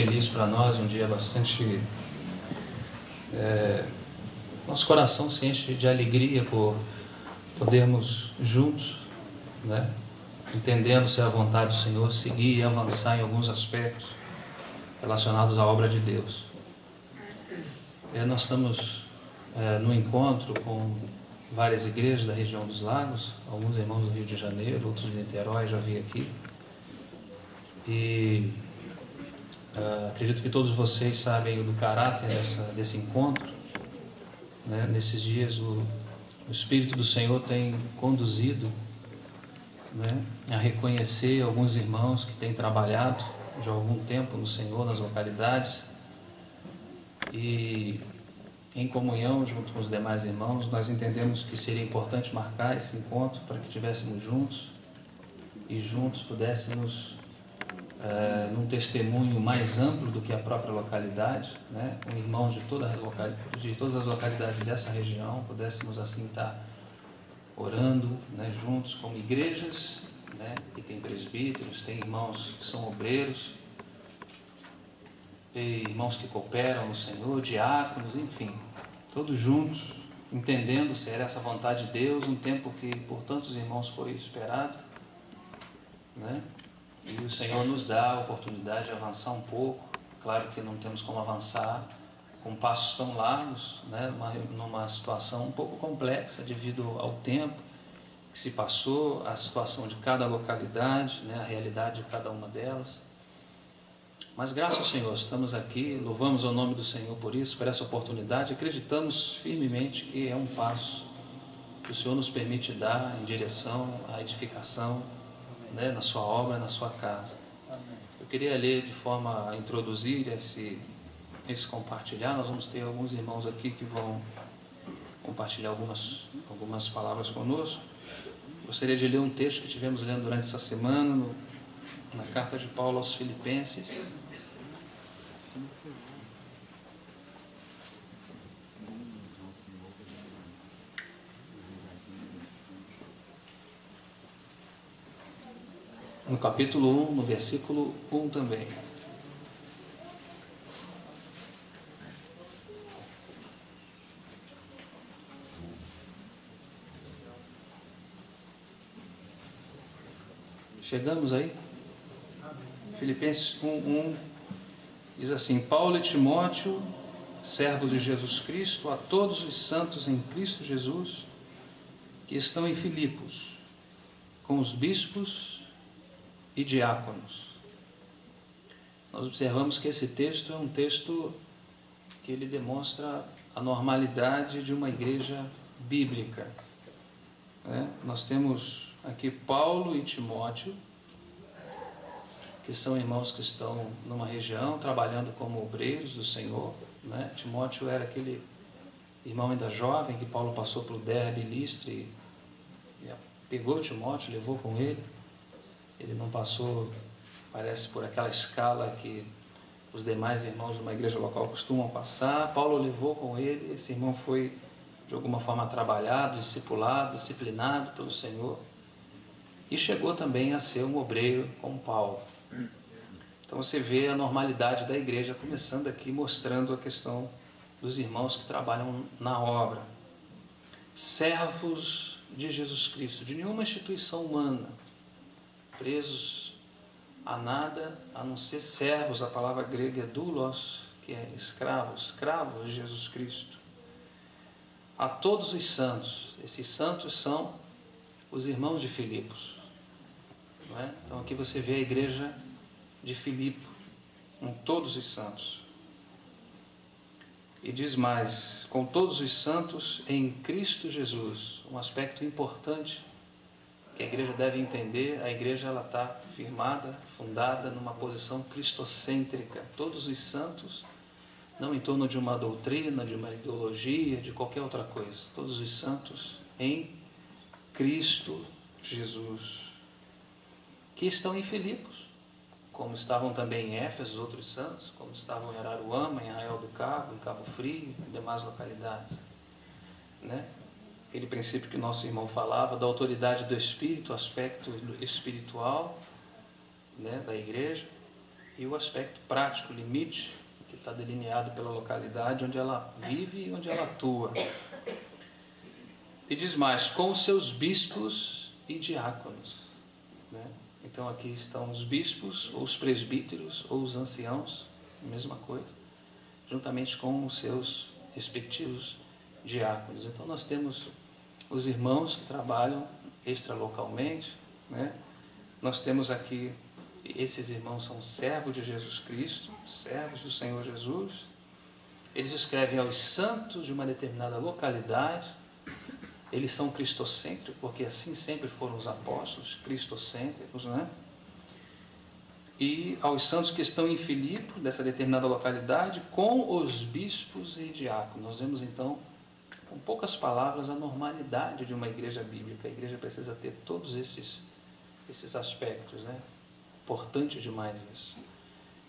feliz para nós, um dia bastante... nosso coração se enche de alegria por podermos juntos, né, entendendo se é a vontade do Senhor, seguir e avançar em alguns aspectos relacionados à obra de Deus. Nós estamos no encontro com várias igrejas da região dos Lagos, alguns irmãos do Rio de Janeiro, outros de Niterói, já vi aqui. E acredito que todos vocês sabem do caráter desse encontro, né? Nesses dias o Espírito do Senhor tem conduzido, né, a reconhecer alguns irmãos que têm trabalhado de algum tempo no Senhor, nas localidades, e em comunhão junto com os demais irmãos, nós entendemos que seria importante marcar esse encontro para que estivéssemos juntos e juntos pudéssemos, num testemunho mais amplo do que a própria localidade, né, com irmãos de todas as localidades dessa região, pudéssemos assim estar orando, né, juntos como igrejas, né, que tem presbíteros, tem irmãos que são obreiros, tem irmãos que cooperam no Senhor, diáconos, enfim, todos juntos, entendendo se era essa vontade de Deus, um tempo que por tantos irmãos foi esperado, né? E o Senhor nos dá a oportunidade de avançar um pouco. Claro que não temos como avançar com passos tão largos, né? Numa situação um pouco complexa devido ao tempo que se passou, a situação de cada localidade, né? A realidade de cada uma delas. Mas graças ao Senhor, estamos aqui, louvamos o nome do Senhor por isso, por essa oportunidade, acreditamos firmemente que é um passo que o Senhor nos permite dar em direção à edificação, né, na sua obra, na sua casa. Eu queria ler de forma a introduzir esse compartilhar. Nós vamos ter alguns irmãos aqui que vão compartilhar algumas palavras conosco. Gostaria de ler um texto que tivemos lendo durante essa semana, na carta de Paulo aos Filipenses. No capítulo 1, no versículo 1 também. Chegamos aí? Filipenses 1:1 diz assim: Paulo e Timóteo, servos de Jesus Cristo, a todos os santos em Cristo Jesus, que estão em Filipos, com os bispos e diáconos. Nós observamos que esse texto é um texto que ele demonstra a normalidade de uma igreja bíblica, né? Nós temos aqui Paulo e Timóteo, que são irmãos que estão numa região trabalhando como obreiros do Senhor, né? Timóteo era aquele irmão ainda jovem que Paulo passou por Derbe e Listra e pegou Timóteo, levou com ele. Ele não passou, parece, por aquela escala que os demais irmãos de uma igreja local costumam passar. Paulo levou com ele. Esse irmão foi de alguma forma trabalhado, discipulado, disciplinado pelo Senhor, e chegou também a ser um obreiro como Paulo. Então você vê a normalidade da igreja começando aqui, mostrando a questão dos irmãos que trabalham na obra. Servos de Jesus Cristo, de nenhuma instituição humana, presos a nada, a não ser servos. A palavra grega é doulos, que é escravos de Jesus Cristo. A todos os santos, esses santos são os irmãos de Filipos, não é? Então aqui você vê a igreja de Filipe, com todos os santos. E diz mais, com todos os santos em Cristo Jesus. Um aspecto importante que a igreja deve entender: a igreja ela está firmada, fundada numa posição cristocêntrica. Todos os santos, não em torno de uma doutrina, de uma ideologia, de qualquer outra coisa. Todos os santos em Cristo Jesus, que estão em Filipos, como estavam também em Éfeso os outros santos, como estavam em Araruama, em Arraial do Cabo, em Cabo Frio e demais localidades, né? Aquele princípio que o nosso irmão falava, da autoridade do Espírito, aspecto espiritual, né, da igreja, e o aspecto prático, limite, que está delineado pela localidade onde ela vive e onde ela atua. E diz mais, com os seus bispos e diáconos, né? Então aqui estão os bispos, ou os presbíteros, ou os anciãos, a mesma coisa, juntamente com os seus respectivos diáconos. Então nós temos os irmãos que trabalham extralocalmente, né? Nós temos aqui, esses irmãos são servos de Jesus Cristo, servos do Senhor Jesus. Eles escrevem aos santos de uma determinada localidade. Eles são cristocêntricos, porque assim sempre foram os apóstolos, cristocêntricos, né? E aos santos que estão em Filipe, dessa determinada localidade, com os bispos e diáconos. Nós vemos então, com poucas palavras, a normalidade de uma igreja bíblica. A igreja precisa ter todos esses aspectos, né? Importante demais isso.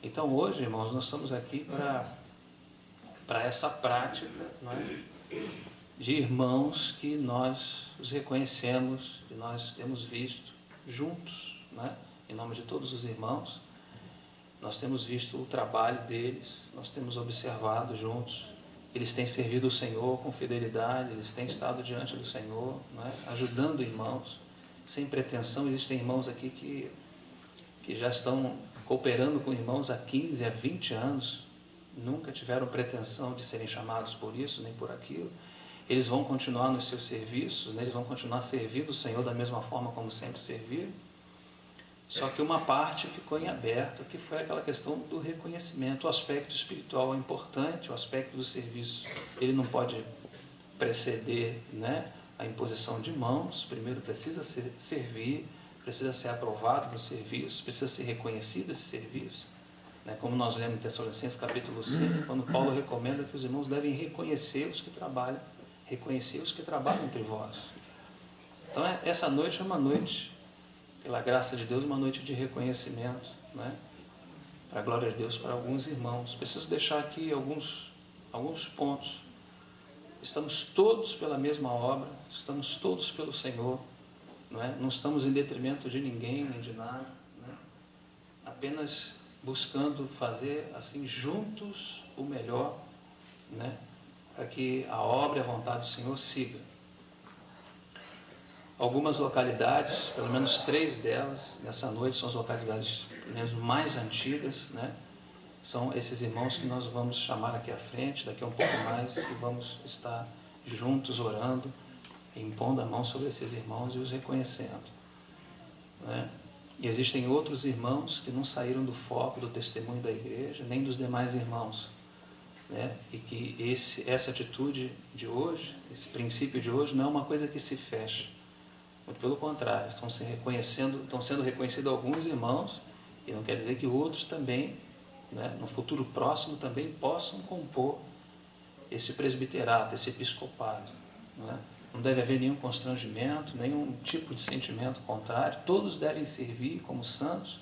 Então hoje, irmãos, nós estamos aqui para essa prática, não é? De irmãos que nós os reconhecemos, que nós temos visto juntos, né? Em nome de todos os irmãos, nós temos visto o trabalho deles, nós temos observado juntos, eles têm servido o Senhor com fidelidade, eles têm estado diante do Senhor, né? Ajudando irmãos, sem pretensão. Existem irmãos aqui que já estão cooperando com irmãos há 15, há 20 anos, nunca tiveram pretensão de serem chamados por isso, nem por aquilo. Eles vão continuar nos seus serviços, né? Eles vão continuar servindo o Senhor da mesma forma como sempre serviram. Só que uma parte ficou em aberto, que foi aquela questão do reconhecimento. O aspecto espiritual é importante, o aspecto do serviço, ele não pode preceder, né, a imposição de mãos. Primeiro precisa servir, precisa ser aprovado no serviço, precisa ser reconhecido esse serviço. Como nós lemos em Tessalonicenses capítulo 5, quando Paulo recomenda que os irmãos devem reconhecer os que trabalham entre vós. Então essa noite é uma noite, pela graça de Deus, uma noite de reconhecimento, né? Para a glória de Deus, para alguns irmãos. Preciso deixar aqui alguns pontos. Estamos todos pela mesma obra, estamos todos pelo Senhor, não é? Não estamos em detrimento de ninguém, nem de nada, né? Apenas buscando fazer assim juntos o melhor, né? Para que a obra e a vontade do Senhor siga. Algumas localidades, pelo menos 3 delas, nessa noite, são as localidades pelo menos mais antigas, né? São esses irmãos que nós vamos chamar aqui à frente, daqui a um pouco mais, e vamos estar juntos orando, impondo a mão sobre esses irmãos e os reconhecendo, né? E existem outros irmãos que não saíram do foco do testemunho da igreja, nem dos demais irmãos, né? E que essa atitude de hoje, esse princípio de hoje, não é uma coisa que se fecha. Muito pelo contrário, estão sendo reconhecidos alguns irmãos, e não quer dizer que outros também, né, no futuro próximo, também possam compor esse presbiterato, esse episcopado, né? Não deve haver nenhum constrangimento, nenhum tipo de sentimento contrário. Todos devem servir como santos,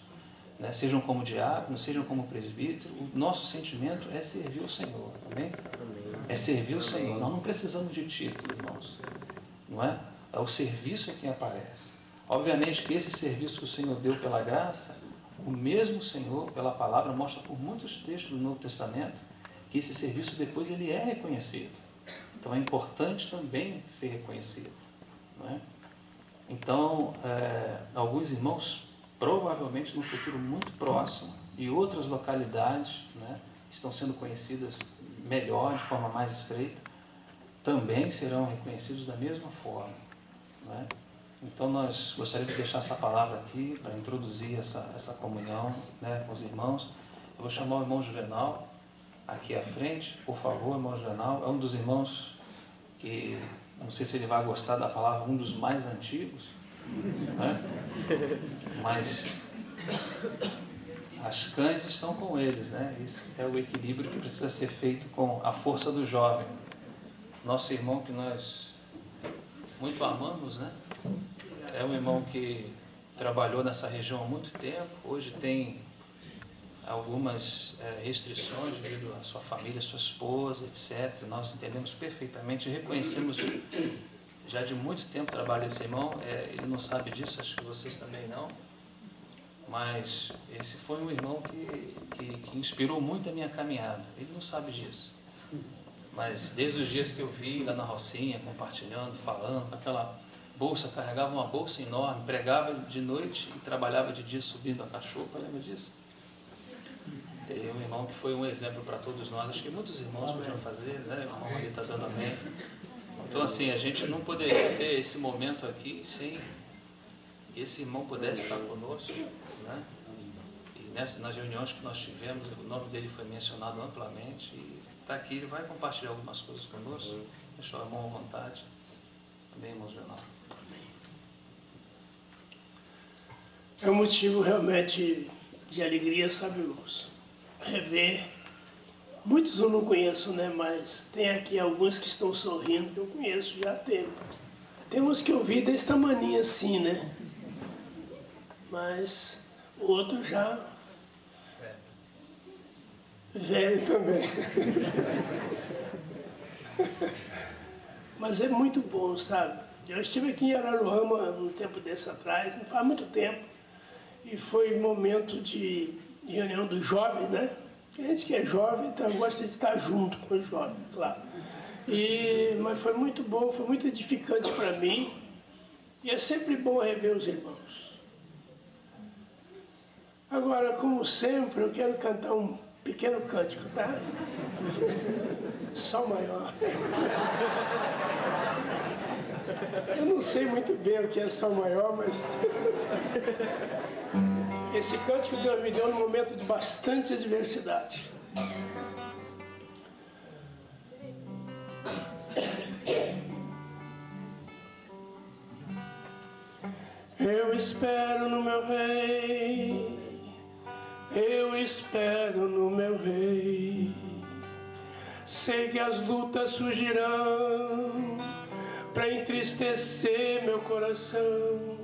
né? Sejam como diáconos, sejam como presbítero. O nosso sentimento é servir o Senhor, amém? É servir o Senhor. Nós não precisamos de título, irmãos, não é? É o serviço que aparece. Obviamente que esse serviço que o Senhor deu pela graça, o mesmo Senhor, pela palavra, mostra por muitos textos do Novo Testamento que esse serviço depois ele é reconhecido. Então é importante também ser reconhecido, não é? Então, alguns irmãos, provavelmente no futuro muito próximo, e outras localidades, né, estão sendo conhecidas melhor, de forma mais estreita, também serão reconhecidos da mesma forma, não é? Então nós gostaríamos de deixar essa palavra aqui para introduzir essa comunhão, né, com os irmãos. Eu vou chamar o irmão Juvenal aqui à frente, por favor. Irmão Juvenal é um dos irmãos que, não sei se ele vai gostar da palavra, um dos mais antigos, né? Mas as cães estão com eles, né? Isso é o equilíbrio que precisa ser feito com a força do jovem. Nosso irmão que nós muito amamos, né? É um irmão que trabalhou nessa região há muito tempo, hoje tem algumas restrições devido à sua família, à sua esposa, etc. Nós entendemos perfeitamente, reconhecemos já de muito tempo o trabalho desse irmão, ele não sabe disso, acho que vocês também não, mas esse foi um irmão que inspirou muito a minha caminhada. Ele não sabe disso, mas desde os dias que eu vi lá na Rocinha, compartilhando, falando, com aquela bolsa, carregava uma bolsa enorme, pregava de noite e trabalhava de dia subindo a cachopa, lembra disso? E um irmão que foi um exemplo para todos nós, acho que muitos irmãos podiam fazer, né? O irmão ali está dando amém. Então assim, a gente não poderia ter esse momento aqui sem que esse irmão pudesse estar conosco, né? E nas reuniões que nós tivemos, o nome dele foi mencionado amplamente, e está aqui, ele vai compartilhar algumas coisas conosco, deixa o irmão à vontade. Amém, irmão Jornal? É um motivo realmente de alegria, sabe, irmãos? Rever. Muitos eu não conheço, né? Mas tem aqui alguns que estão sorrindo que eu conheço já há tempo. Tem uns que eu vi desse tamaninho assim, né? Mas o outro já velho também. Mas é muito bom, sabe? Eu estive aqui em Araruama um tempo desse atrás, não faz muito tempo, e foi momento de reunião dos jovens, né? A gente que é jovem, então gosta de estar junto com os jovens, claro. Mas foi muito bom, foi muito edificante para mim, e é sempre bom rever os irmãos. Agora, como sempre, eu quero cantar um pequeno cântico, tá? Sol maior. Eu não sei muito bem o que é Sol maior, mas esse cântico Deus me deu num momento de bastante adversidade. Eu espero no meu Rei, eu espero no meu Rei. Sei que as lutas surgirão para entristecer meu coração,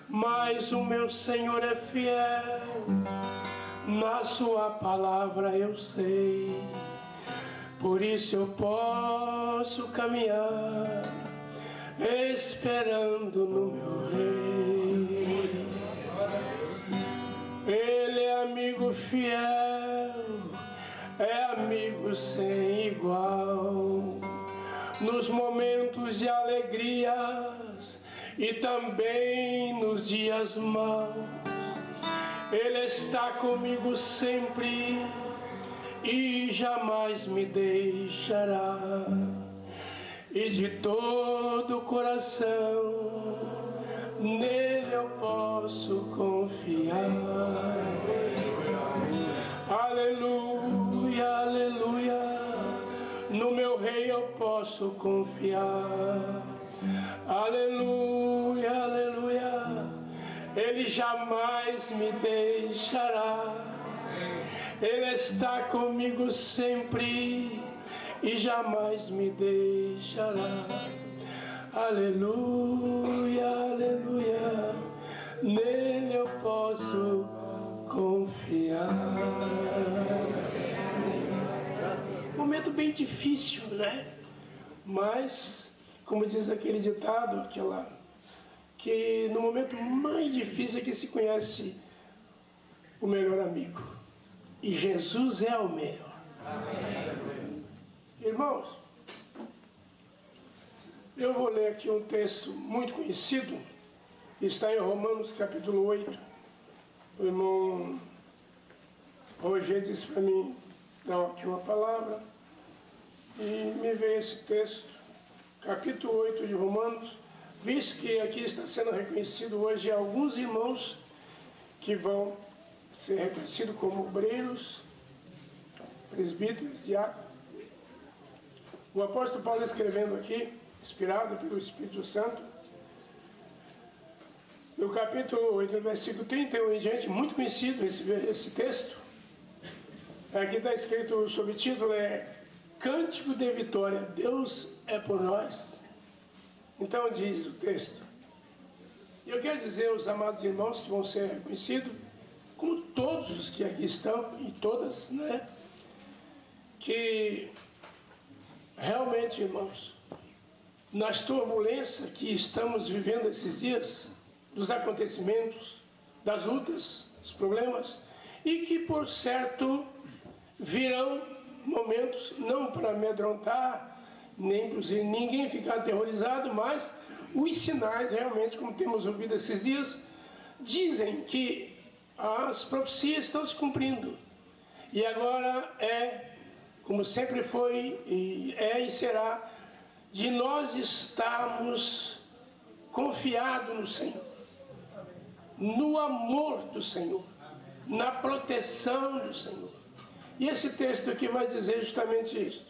mas o meu Senhor é fiel, na sua palavra eu sei. Por isso eu posso caminhar, esperando no meu Rei. Ele é amigo fiel, é amigo sem igual, nos momentos de alegrias e também nos dias maus. Ele está comigo sempre e jamais me deixará. E de todo o coração nele eu posso confiar. Aleluia, aleluia, no meu Rei eu posso confiar. Aleluia, aleluia, ele jamais me deixará. Ele está comigo sempre e jamais me deixará. Aleluia, aleluia, nele eu posso confiar. Momento bem difícil, né? Mas, como diz aquele ditado, que no momento mais difícil é que se conhece o melhor amigo. E Jesus é o melhor. Amém. Irmãos, eu vou ler aqui um texto muito conhecido, está em Romanos capítulo 8. O irmão Roger disse para mim dar aqui uma palavra, e me veio esse texto, capítulo 8 de Romanos, visto que aqui está sendo reconhecido hoje alguns irmãos que vão ser reconhecidos como obreiros, presbíteros, diáconos. O apóstolo Paulo escrevendo aqui, inspirado pelo Espírito Santo, no capítulo 8, no versículo 31 em diante, muito conhecido esse texto. Aqui está escrito, o subtítulo é Cântico de Vitória, Deus é por nós. Então diz o texto. E eu quero dizer aos amados irmãos que vão ser reconhecidos, como todos os que aqui estão, e todas, né? Que realmente, irmãos, nas turbulências que estamos vivendo esses dias, dos acontecimentos, das lutas, dos problemas, e que, por certo, virão momentos, não para amedrontar, nem para ninguém ficar aterrorizado, mas os sinais realmente, como temos ouvido esses dias, dizem que as profecias estão se cumprindo. E agora como sempre foi, e será, de nós estarmos confiados no Senhor, no amor do Senhor, na proteção do Senhor. E esse texto aqui vai dizer justamente isso.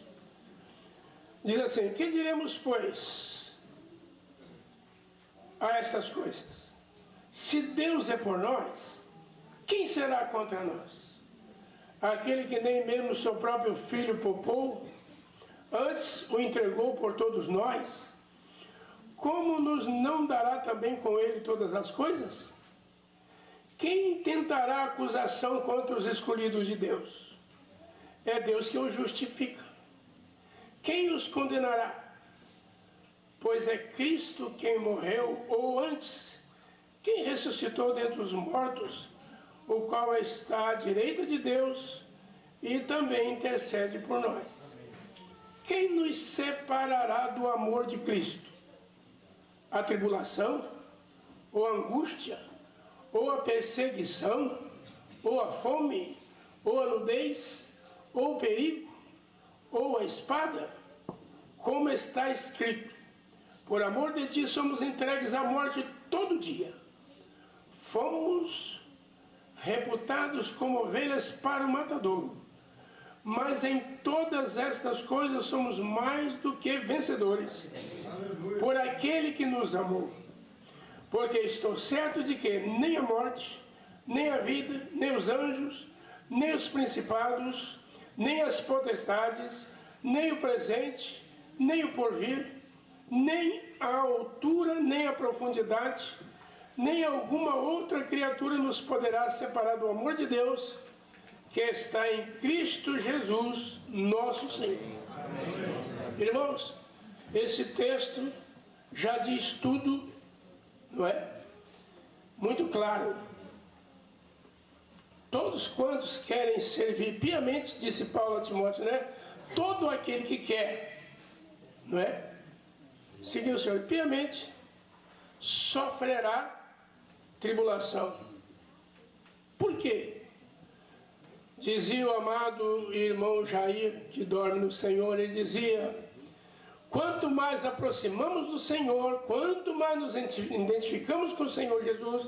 Diz assim: que diremos, pois, a estas coisas? Se Deus é por nós, quem será contra nós? Aquele que nem mesmo seu próprio filho poupou, antes o entregou por todos nós, como nos não dará também com ele todas as coisas? Quem tentará acusação contra os escolhidos de Deus? É Deus que os justifica. Quem os condenará? Pois é Cristo quem morreu, ou antes, quem ressuscitou dentre os mortos, o qual está à direita de Deus e também intercede por nós. Quem nos separará do amor de Cristo? A tribulação? Ou a angústia? Ou a perseguição? Ou a fome? Ou a nudez? Ou o perigo? Ou a espada? Como está escrito: por amor de ti somos entregues à morte todo dia. Fomos reputados como ovelhas para o matadouro, mas em todas estas coisas somos mais do que vencedores, por aquele que nos amou. Porque estou certo de que nem a morte, nem a vida, nem os anjos, nem os principados, nem as potestades, nem o presente, nem o porvir, nem a altura, nem a profundidade, nem alguma outra criatura nos poderá separar do amor de Deus, que está em Cristo Jesus, nosso Senhor. Amém. Irmãos, esse texto já diz tudo, não é? Muito claro. Todos quantos querem servir piamente, disse Paulo a Timóteo, né? Todo aquele que quer, não é? Seguir o Senhor piamente, sofrerá tribulação. Por quê? Dizia o amado irmão Jair, que dorme no Senhor, ele dizia: quanto mais aproximamos do Senhor, quanto mais nos identificamos com o Senhor Jesus,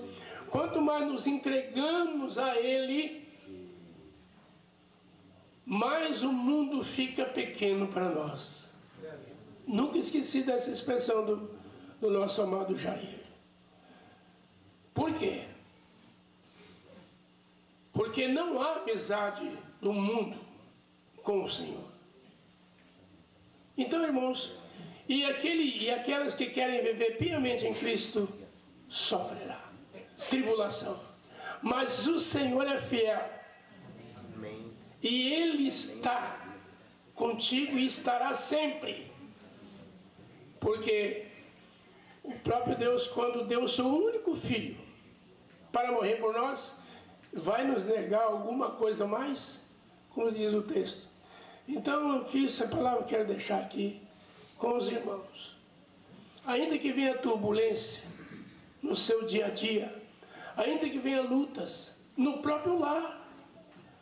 quanto mais nos entregamos a Ele, mais o mundo fica pequeno para nós. Nunca esqueci dessa expressão do nosso amado Jair. Por quê? Porque não há amizade do mundo com o Senhor. Então, irmãos, e aquelas que querem viver piamente em Cristo sofrerá tribulação. Mas o Senhor é fiel. Amém. E Ele está contigo e estará sempre. Porque o próprio Deus, quando deu o seu único filho para morrer por nós, vai nos negar alguma coisa mais? Como diz o texto. Então, essa palavra eu quero deixar aqui com os irmãos. Ainda que venha turbulência no seu dia a dia, ainda que venha lutas no próprio lar,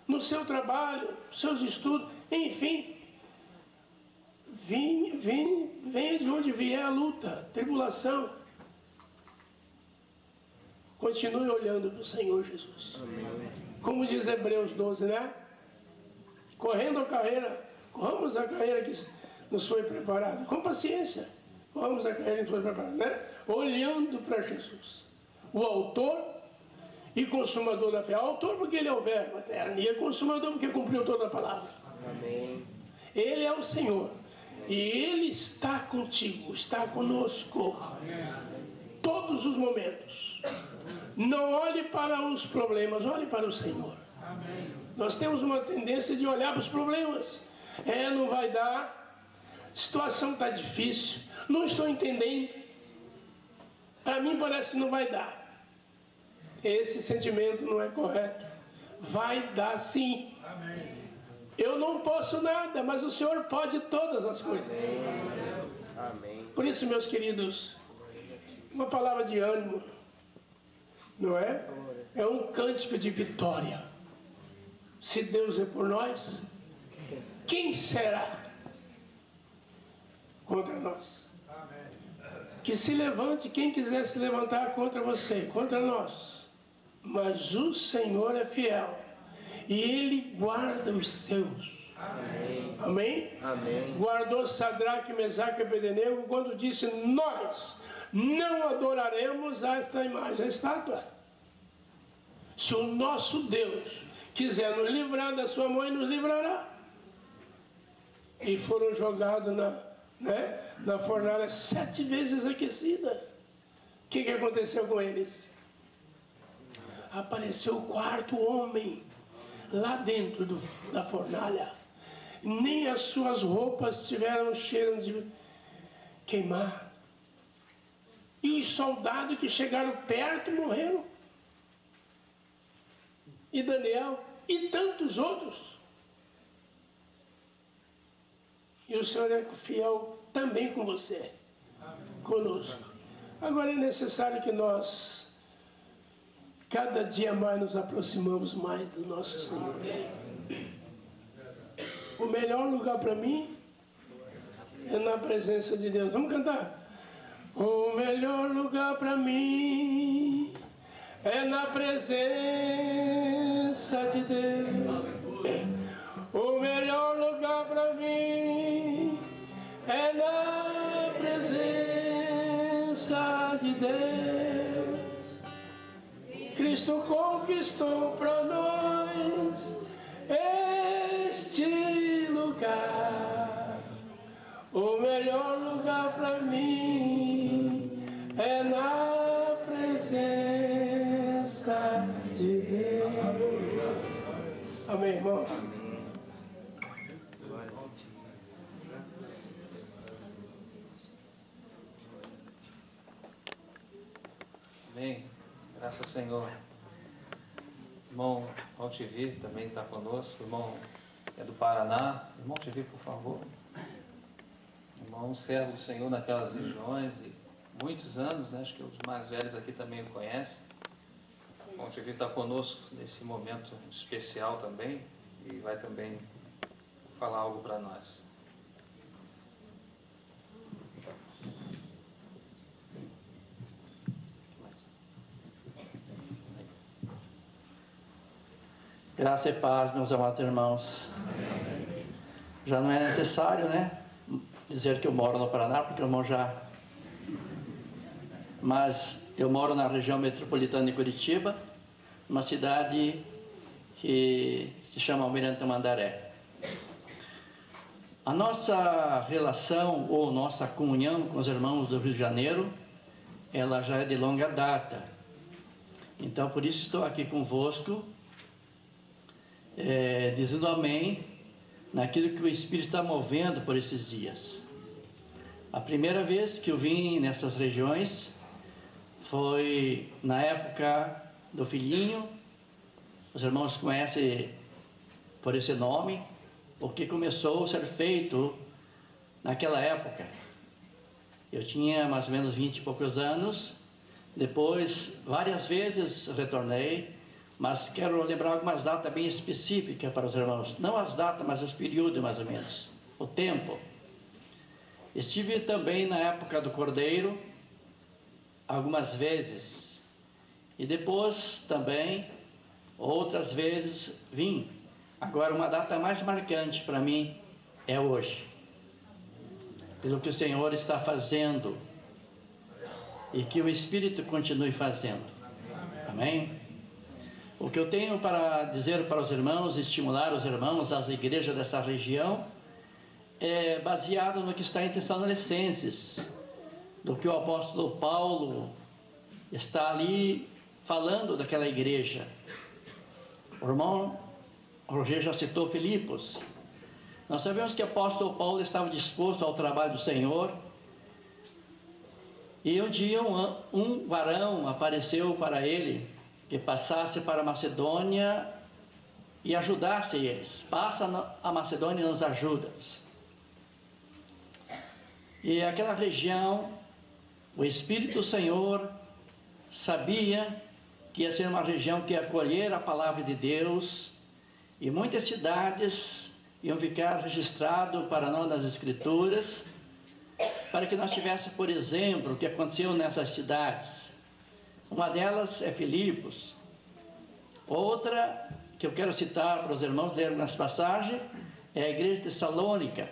no seu trabalho, nos seus estudos, enfim, venha de onde vier a luta, a tribulação, continue olhando para o Senhor Jesus. Amém. Como diz Hebreus 12, né? Correndo a carreira, corramos a carreira que nos foi preparada, com paciência, corramos a carreira que nos foi preparada, né? Olhando para Jesus, o autor e consumador da fé. Autor porque ele é o verbo eterno, e é consumador porque cumpriu toda a palavra. Amém. Ele é o Senhor, e Ele está contigo, está conosco, todos os momentos. Não olhe para os problemas, olhe para o Senhor. Amém. Nós temos uma tendência de olhar para os problemas. Não vai dar, a situação está difícil, não estou entendendo, para mim parece que não vai dar. esse sentimento não é correto. Vai dar sim. Eu não posso nada, mas o Senhor pode todas as coisas. Amém. Por isso, meus queridos, uma palavra de ânimo, não é? É um cântico de vitória. Se Deus é por nós, quem será contra nós? Que se levante quem quiser se levantar contra você, contra nós. Mas o Senhor é fiel e Ele guarda os seus. Amém. Amém? Amém. Guardou Sadraque, Mesaque e Abednego quando disse: nós não adoraremos esta imagem, a estátua. Se o nosso Deus quiser nos livrar da sua mão, Ele nos livrará. E foram jogados na fornalha 7 vezes aquecida. O que aconteceu com eles? Apareceu o 4º homem lá dentro da fornalha. Nem as suas roupas tiveram cheiro de queimar. E os soldados que chegaram perto morreram. E Daniel e tantos outros. E o Senhor é fiel também com você, conosco. Agora é necessário que nós, cada dia mais, nos aproximamos mais do nosso Senhor. O melhor lugar para mim é na presença de Deus. Vamos cantar? O melhor lugar para mim é na presença de Deus. O melhor lugar para mim é na presença de Deus. Cristo conquistou para nós este lugar. O melhor lugar para mim é na presença de Deus. Amém, irmão? Amém. Graças ao Senhor. Irmão Altivir também está conosco. Irmão é do Paraná. Irmão Altivir, por favor. Irmão servo do Senhor naquelas regiões e muitos anos, né? Acho que os mais velhos aqui também o conhecem. O irmão Altivir está conosco nesse momento especial também e vai também falar algo para nós. Graça e paz, meus amados irmãos. Amém. Já não é necessário, né, dizer que eu moro no Paraná, porque o irmão já... Mas eu moro na região metropolitana de Curitiba, uma cidade que se chama Almirante Tamandaré. A nossa relação ou nossa comunhão com os irmãos do Rio de Janeiro, ela já é de longa data. Então, por isso estou aqui convosco, dizendo amém naquilo que o Espírito está movendo por esses dias. A primeira vez que eu vim nessas regiões foi na época do filhinho. Os irmãos conhecem por esse nome, porque começou a ser feito naquela época. Eu tinha mais ou menos 20 e poucos anos. Depois, várias vezes retornei, mas quero lembrar algumas datas bem específicas para os irmãos. Não as datas, mas os períodos mais ou menos, o tempo. Estive também na época do Cordeiro, algumas vezes. E depois também, outras vezes, vim. Agora, uma data mais marcante para mim é hoje. Pelo que o Senhor está fazendo e que o Espírito continue fazendo. Amém? O que eu tenho para dizer para os irmãos, estimular os irmãos, as igrejas dessa região, é baseado no que está em Tessalonicenses, do que o apóstolo Paulo está ali falando daquela igreja. O irmão Roger já citou Filipos. Nós sabemos que o apóstolo Paulo estava disposto ao trabalho do Senhor, e um dia um varão apareceu para ele, que passasse para a Macedônia e ajudasse eles. Passa a Macedônia e nos ajuda. E aquela região, o Espírito do Senhor sabia que ia ser uma região que ia acolher a palavra de Deus, e muitas cidades iam ficar registradas para nós nas Escrituras, para que nós tivéssemos, por exemplo, o que aconteceu nessas cidades. Uma delas é Filipos. Outra, que eu quero citar para os irmãos lerem nessa passagem, é a igreja de Tessalônica.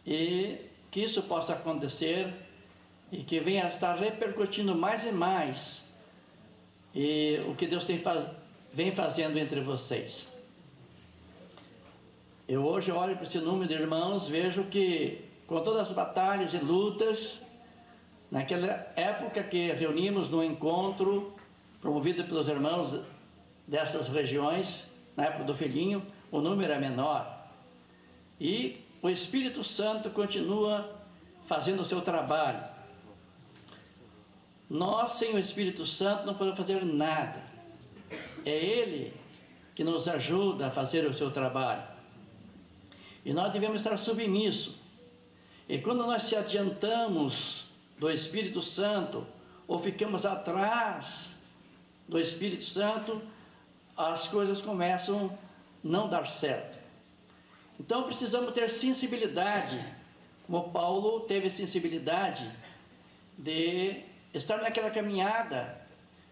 E que isso possa acontecer e que venha a estar repercutindo mais e mais e o que Deus vem fazendo entre vocês. Eu hoje olho para esse número de irmãos, vejo que com todas as batalhas e lutas, naquela época que reunimos no encontro promovido pelos irmãos dessas regiões, na época do filhinho, o número é menor. E o Espírito Santo continua fazendo o seu trabalho. Nós, sem o Espírito Santo, não podemos fazer nada. É Ele que nos ajuda a fazer o seu trabalho. E nós devemos estar submissos. E quando nós se adiantamos do Espírito Santo, ou ficamos atrás do Espírito Santo, as coisas começam a não dar certo. Então precisamos ter sensibilidade, como Paulo teve sensibilidade de estar naquela caminhada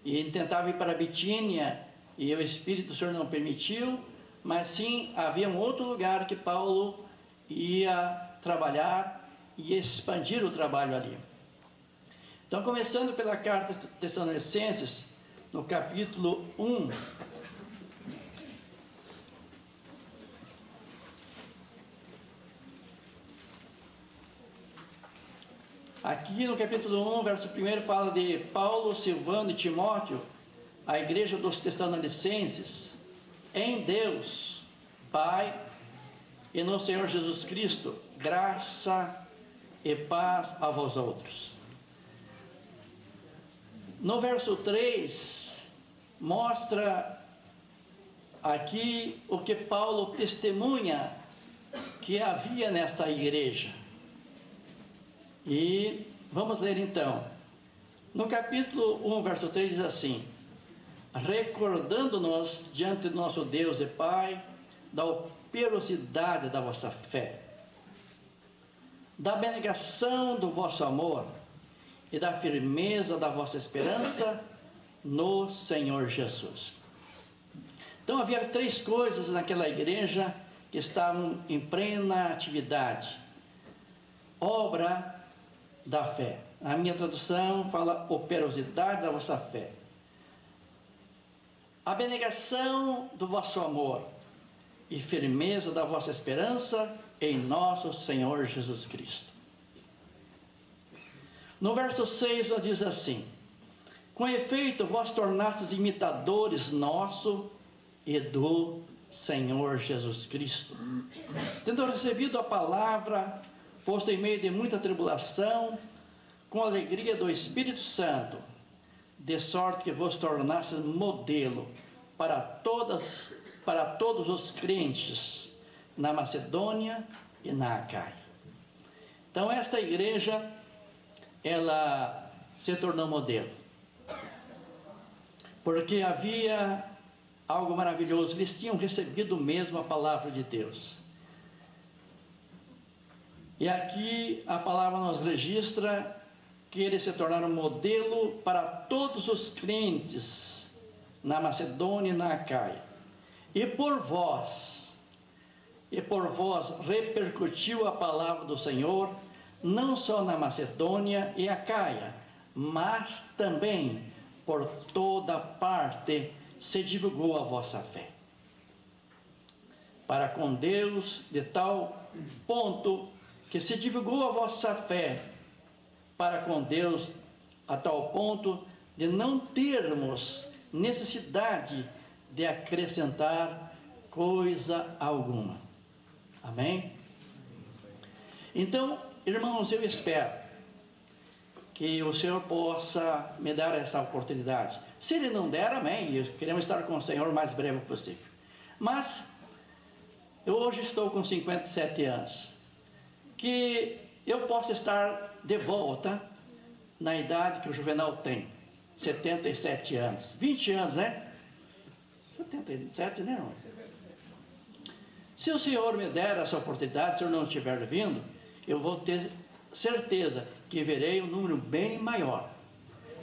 e tentava ir para a Bitínia, e o Espírito do Senhor não permitiu, mas sim havia um outro lugar que Paulo ia trabalhar e expandir o trabalho ali. Então, começando pela carta aos Tessalonicenses, no capítulo 1, aqui no capítulo 1, verso 1, fala de Paulo, Silvano e Timóteo, a igreja dos Tessalonicenses, em Deus, Pai, e no Senhor Jesus Cristo, graça e paz a vós outros. No verso 3, mostra aqui o que Paulo testemunha que havia nesta igreja. E vamos ler então. No capítulo 1, verso 3 diz assim: recordando-nos diante do nosso Deus e Pai da operosidade da vossa fé, da abnegação do vosso amor e da firmeza da vossa esperança no Senhor Jesus. Então havia 3 coisas naquela igreja que estavam em plena atividade. Obra da fé. A minha tradução fala operosidade da vossa fé. Abnegação do vosso amor e firmeza da vossa esperança em nosso Senhor Jesus Cristo. No verso 6 nós diz assim: com efeito vós tornastes imitadores nosso e do Senhor Jesus Cristo, tendo recebido a palavra, posto em meio de muita tribulação, com a alegria do Espírito Santo, de sorte que vos tornastes modelo para todos os crentes na Macedônia e na Acaia. Então esta igreja, ela se tornou modelo, porque havia algo maravilhoso. Eles tinham recebido mesmo a palavra de Deus. E aqui a palavra nos registra que eles se tornaram modelo para todos os crentes na Macedônia e na Acaia. E por vós repercutiu a palavra do Senhor, não só na Macedônia e Acaia, mas também por toda parte se divulgou a vossa fé. Para com Deus, de tal ponto que se divulgou a vossa fé para com Deus a tal ponto de não termos necessidade de acrescentar coisa alguma. Amém? Então, irmãos, eu espero que o Senhor possa me dar essa oportunidade, Se Ele não der, amém, queremos estar com o Senhor o mais breve possível. Mas, eu hoje estou com 57 anos, que eu posso estar de volta na idade que o Juvenal tem, 77 anos, 20 anos, né? 77, né, irmão? Se o Senhor me der essa oportunidade, se eu não estiver vindo, eu vou ter certeza que verei um número bem maior.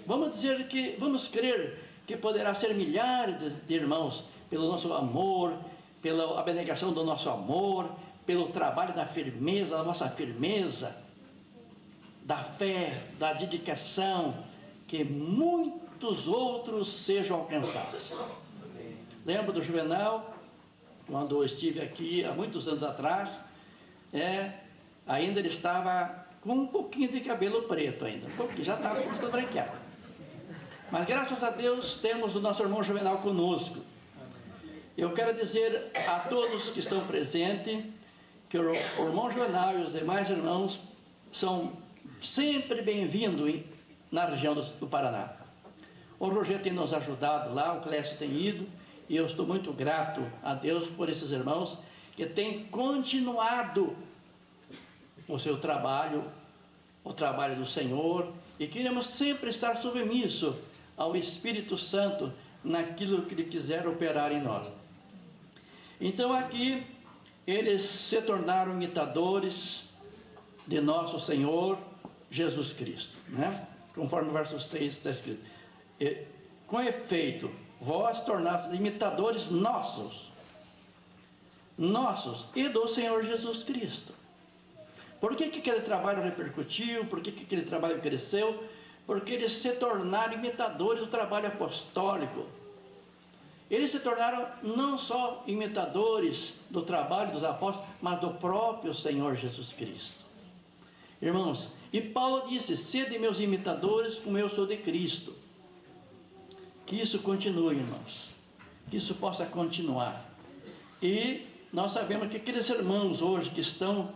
Vamos crer que poderá ser milhares de irmãos, pelo nosso amor, pela abnegação do nosso amor, pelo trabalho da firmeza, da nossa firmeza, da fé, da dedicação, que muitos outros sejam alcançados. Lembro do Juvenal, quando eu estive aqui há muitos anos atrás, ainda ele estava com um pouquinho de cabelo preto ainda, um pouquinho, já estava começando a branquear. Mas graças a Deus temos o nosso irmão Juvenal conosco. Eu quero dizer a todos que estão presentes que o irmão Juvenal e os demais irmãos são sempre bem-vindos na região do Paraná. O Rogério tem nos ajudado lá, o Clécio tem ido, e eu estou muito grato a Deus por esses irmãos que têm continuado o seu trabalho, o trabalho do Senhor, e queremos sempre estar submissos ao Espírito Santo naquilo que Ele quiser operar em nós. Então aqui eles se tornaram imitadores de nosso Senhor Jesus Cristo, né? Conforme o verso 6 está escrito: com efeito, vós tornastes imitadores nossos e do Senhor Jesus Cristo. Por que aquele trabalho repercutiu? Por que aquele trabalho cresceu? Porque eles se tornaram imitadores do trabalho apostólico. Eles se tornaram não só imitadores do trabalho dos apóstolos, mas do próprio Senhor Jesus Cristo. Irmãos, e Paulo disse: sede meus imitadores, como eu sou de Cristo. Que isso continue, irmãos, que isso possa continuar. E nós sabemos que aqueles irmãos hoje que estão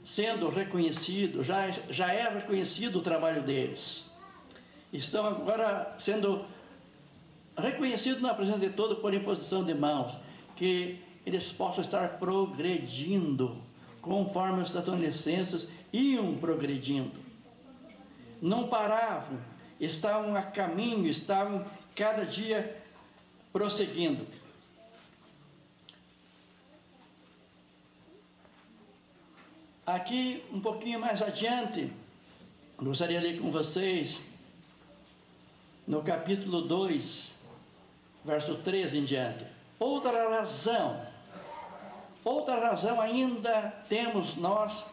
sendo reconhecidos, já é reconhecido o trabalho deles, estão agora sendo reconhecidos na presença de todos por imposição de mãos, que eles possam estar progredindo, conforme as suas licenças iam progredindo, não paravam, estavam a caminho, estavam cada dia prosseguindo. Aqui, um pouquinho mais adiante, gostaria de ler com vocês, no capítulo 2, verso 13 em diante. Outra razão ainda temos nós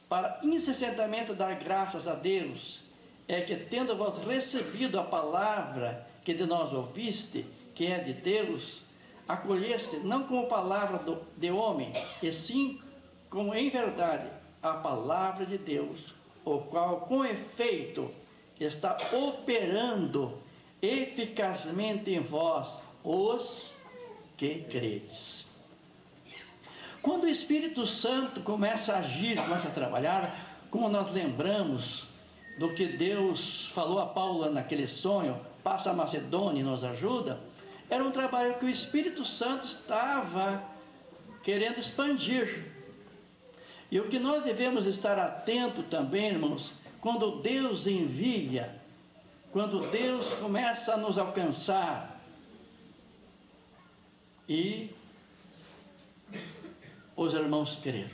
para incessantemente dar graças a Deus, é que, tendo vós recebido a palavra que de nós ouviste, que é de Deus, acolheste não como palavra de homem, e sim como em verdade a palavra de Deus, o qual com efeito está operando eficazmente em vós, os que credes. Quando o Espírito Santo começa a agir, começa a trabalhar, como nós lembramos do que Deus falou a Paulo naquele sonho, passa a Macedônia e nos ajuda, era um trabalho que o Espírito Santo estava querendo expandir. E o que nós devemos estar atento também, irmãos, quando Deus envia, quando Deus começa a nos alcançar, e os irmãos creram,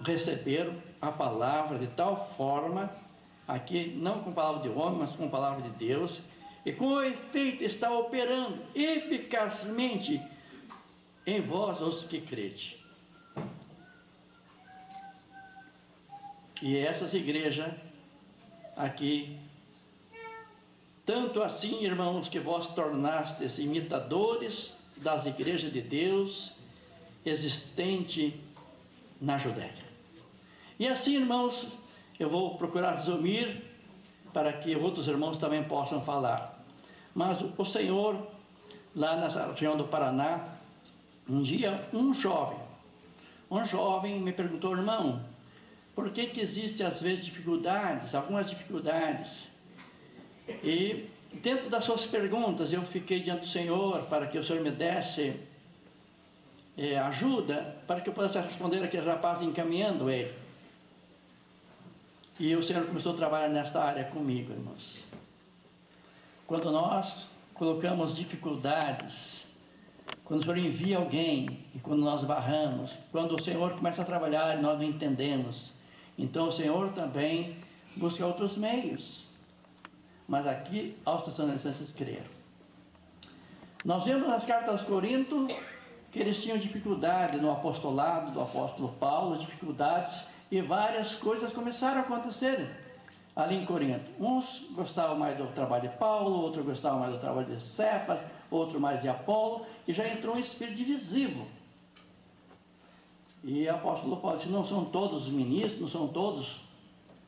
receberam a palavra de tal forma, aqui não com palavra de homem, mas com palavra de Deus, e com efeito está operando eficazmente em vós os que crede. E essas igrejas aqui, tanto assim, irmãos, que vós tornastes imitadores das igrejas de Deus existente na Judéia. E assim, irmãos, eu vou procurar resumir para que outros irmãos também possam falar. Mas o Senhor, lá nessa região do Paraná, um dia um jovem me perguntou: irmão, por que existem às vezes dificuldades, algumas dificuldades? E dentro das suas perguntas, eu fiquei diante do Senhor para que o Senhor me desse ajuda para que eu pudesse responder aquele rapaz encaminhando ele. E o Senhor começou a trabalhar nesta área comigo, irmãos. Quando nós colocamos dificuldades, quando o Senhor envia alguém e quando nós barramos, quando o Senhor começa a trabalhar e nós não entendemos, então o Senhor também busca outros meios. Mas aqui aos Tessalonicenses creram. Nós vemos nas cartas aos Coríntios que eles tinham dificuldade no apostolado do apóstolo Paulo, dificuldades, e várias coisas começaram a acontecer ali em Corinto. Uns gostavam mais do trabalho de Paulo, outros gostavam mais do trabalho de Cefas, outro mais de Apolo, e já entrou um espírito divisivo. E o apóstolo Paulo disse: não são todos ministros, não são todos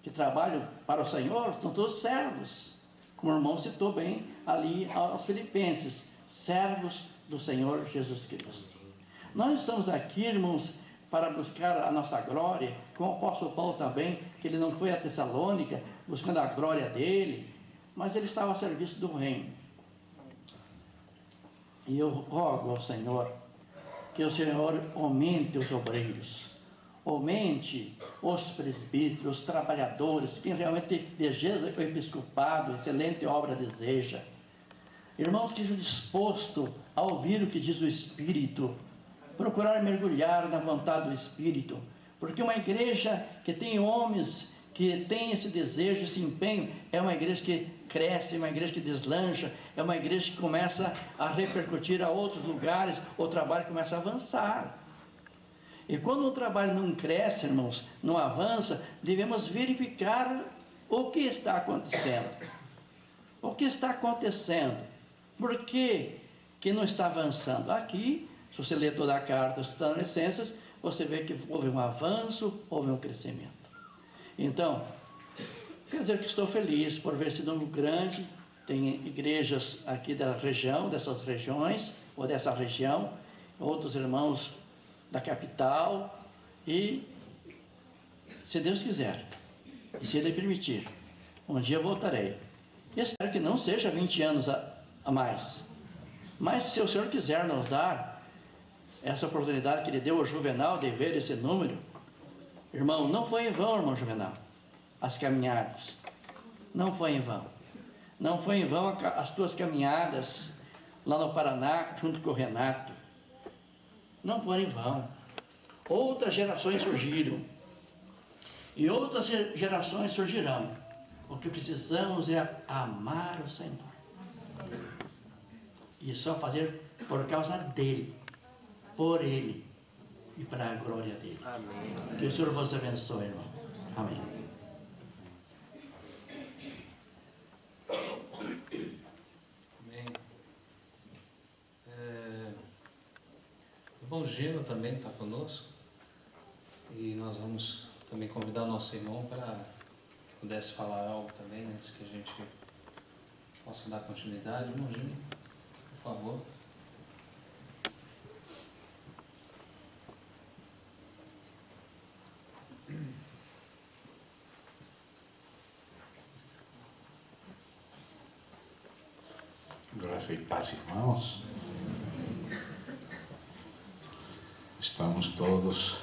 que trabalham para o Senhor, são todos servos. Como o irmão citou bem ali aos Filipenses, servos do Senhor Jesus Cristo. Nós estamos aqui, irmãos, para buscar a nossa glória, como o apóstolo Paulo também, que ele não foi a Tessalônica buscando a glória dele, mas ele estava a serviço do reino. E eu rogo ao Senhor que o Senhor aumente os obreiros, aumente os presbíteros, os trabalhadores, quem realmente deseja o episcopado, excelente obra deseja. Irmãos que estejam dispostos a ouvir o que diz o Espírito, procurar mergulhar na vontade do Espírito, porque uma igreja que tem homens que tem esse desejo, esse empenho, é uma igreja que cresce, é uma igreja que deslancha, é uma igreja que começa a repercutir a outros lugares, o trabalho começa a avançar. E quando o trabalho não cresce, irmãos, não avança, devemos verificar o que está acontecendo. O que está acontecendo? Por que não está avançando? Aqui, se você ler toda a carta dos Tessalonicenses, você vê que houve um avanço, houve um crescimento. Então, quer dizer que estou feliz por ver esse número grande. Tem igrejas aqui da região, dessas regiões, ou dessa região, outros irmãos da capital, e se Deus quiser, e se Ele permitir, um dia eu voltarei. E espero que não seja 20 anos a mais, mas se o Senhor quiser nos dar essa oportunidade que Ele deu ao Juvenal de ver esse número, irmão, não foi em vão, irmão Juvenal, as caminhadas, não foi em vão. Não foi em vão as tuas caminhadas lá no Paraná, junto com o Renato. Não foram em vão. Outras gerações surgiram. E outras gerações surgirão. O que precisamos é amar o Senhor. E só fazer por causa dEle, por Ele e para a glória dEle. Amém. Que o Senhor vos abençoe, irmão. Amém. Amém. O irmão Gino também está conosco. E nós vamos também convidar o nosso irmão para que pudesse falar algo também, antes que a gente possa dar continuidade. Irmão Gino, por favor. Graça e paz, irmãos. Estamos todos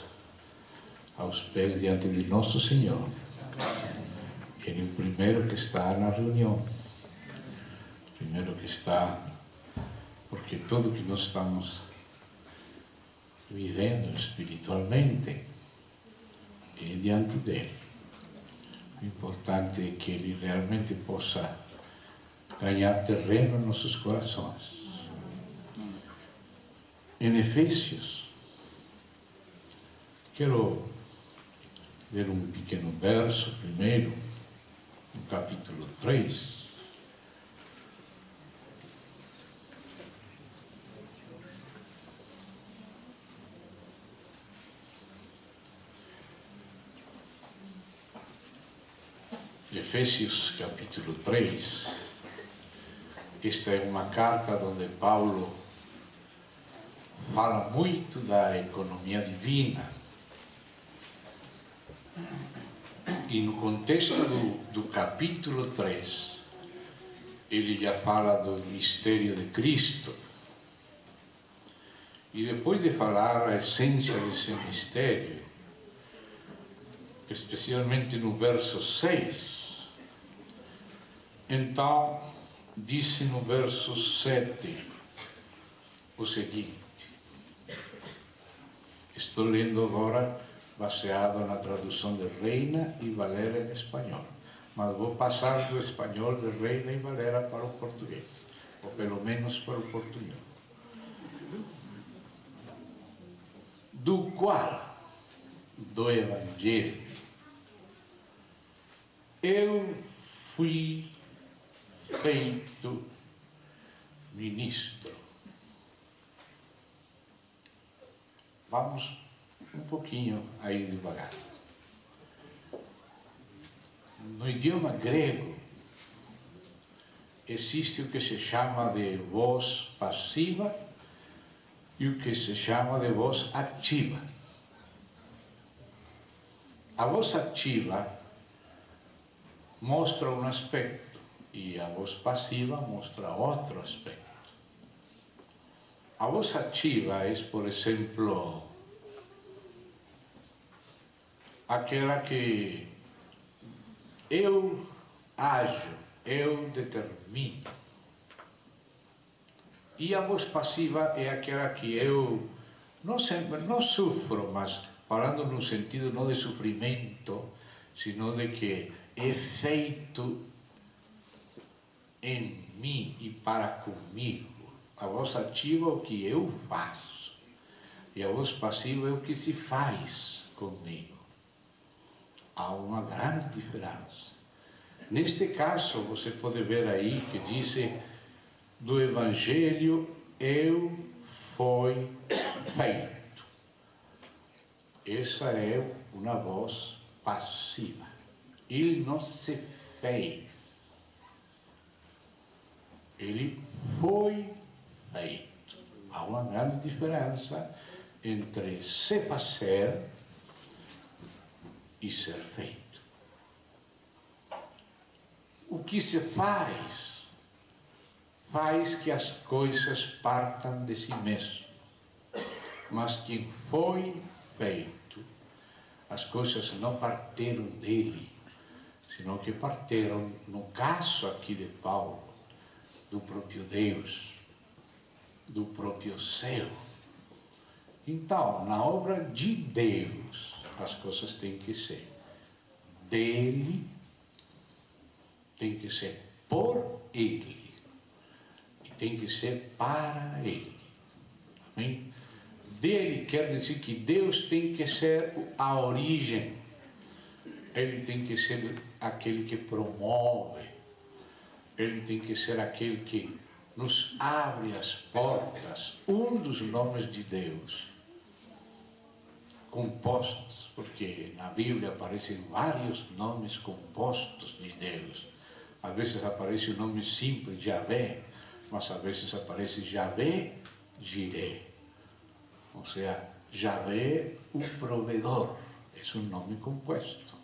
aos pés diante de nosso Senhor. Ele é o primeiro que está na reunião. O primeiro que está, porque tudo que nós estamos vivendo espiritualmente é diante dele. O importante é que ele realmente possa ganhar terreno em nossos corações. Em Efésios, quero ler um pequeno verso primeiro, no capítulo 3. Efésios capítulo 3. Esta é uma carta onde Paulo fala muito da economia divina. E no contexto do capítulo 3, ele já fala do mistério de Cristo. E depois de falar a essência desse mistério, especialmente no verso 6, então disse no verso 7 o seguinte, estou lendo agora baseado na tradução de Reina e Valera em espanhol, mas vou passar do espanhol de Reina e Valera para o português, ou pelo menos para o português. Do qual, do Evangelho, eu fui feito ministro. Vamos um pouquinho aí devagar. No idioma grego, existe o que se chama de voz passiva e o que se chama de voz ativa. A voz ativa mostra um aspecto e a voz passiva mostra outro aspecto. A voz ativa é, por exemplo, aquela que eu ajo, eu determino. E a voz passiva é aquela que eu não sofro, mas falando no sentido não de sofrimento, sino de que é feito em mim e para comigo. A voz ativa é o que eu faço, e a voz passiva é o que se faz comigo. Há uma grande diferença. Neste caso, você pode ver aí que diz do Evangelho, eu fui feito. Essa é uma voz passiva. Ele não se fez. Ele foi feito. Há uma grande diferença entre se fazer e ser feito. O que se faz que as coisas partam de si mesmo. Mas quem foi feito, as coisas não partiram dele, senão que partiram, no caso aqui de Paulo, do próprio Deus, do próprio céu. Então, na obra de Deus, as coisas têm que ser dele, tem que ser por ele, e tem que ser para ele. Amém? Dele quer dizer que Deus tem que ser a origem, ele tem que ser aquele que promove, ele tem que ser aquele que nos abre as portas. Um dos nomes de Deus, compostos, porque na Bíblia aparecem vários nomes compostos de Deus. Às vezes aparece o nome simples, Javé, mas às vezes aparece Javé, Jiré. Ou seja, Javé, o provedor, é um nome composto.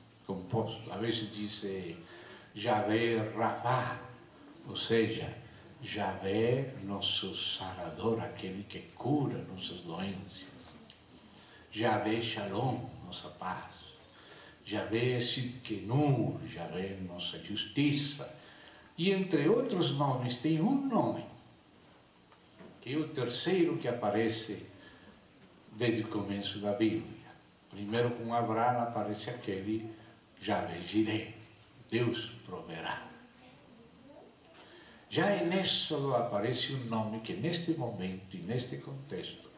Às vezes diz Javé Rafá, ou seja, Javé, nosso sarador, aquele que cura nossas doenças. Javé Shalom, nossa paz. Javé Sidkenu, Javé nossa justiça. E entre outros nomes, tem um nome, que é o terceiro que aparece desde o começo da Bíblia. Primeiro com Abraão aparece aquele Javé Jiré, Deus proverá. Já em Êxodo aparece um nome que neste momento e neste contexto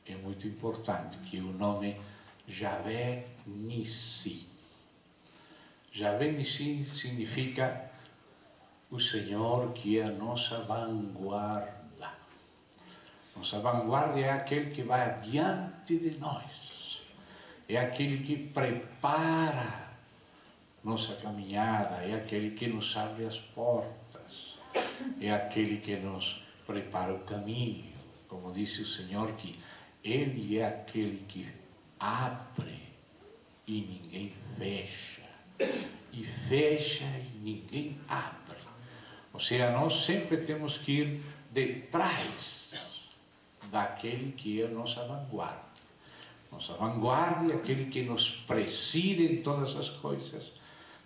é muito importante, que é o nome Javé Nissi. Javé Nissi significa o Senhor que é a nossa vanguarda. Nossa vanguarda é aquele que vai adiante de nós. É aquele que prepara nossa caminhada, é aquele que nos abre as portas, é aquele que nos prepara o caminho. Como disse o Senhor, que Ele é aquele que abre e ninguém fecha, e fecha e ninguém abre. Ou seja, nós sempre temos que ir detrás daquele que é a nossa vanguarda. Nossa vanguarda é aquele que nos preside em todas as coisas,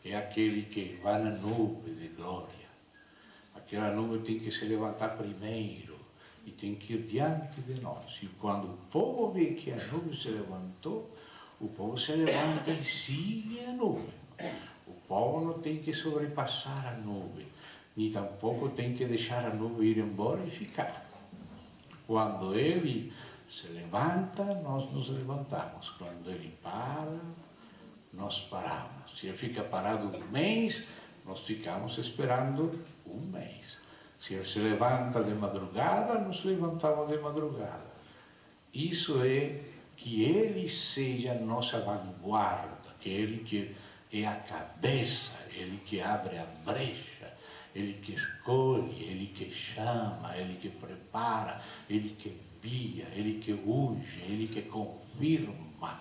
é aquele que vai na nuvem de glória. Aquela nuvem tem que se levantar primeiro e tem que ir diante de nós. E quando o povo vê que a nuvem se levantou, o povo se levanta e sigue a nuvem. O povo não tem que sobrepassar a nuvem, nem tampouco tem que deixar a nuvem ir embora e ficar. Quando ele se levanta, nós nos levantamos. Quando ele para, nós paramos. Se ele fica parado um mês, nós ficamos esperando um mês. Se ele se levanta de madrugada, nos levantamos de madrugada. Isso é que ele seja a nossa vanguarda, que ele que é a cabeça, ele que abre a brecha, ele que escolhe, ele que chama, ele que prepara, ele que envia, ele que unge, ele que confirma.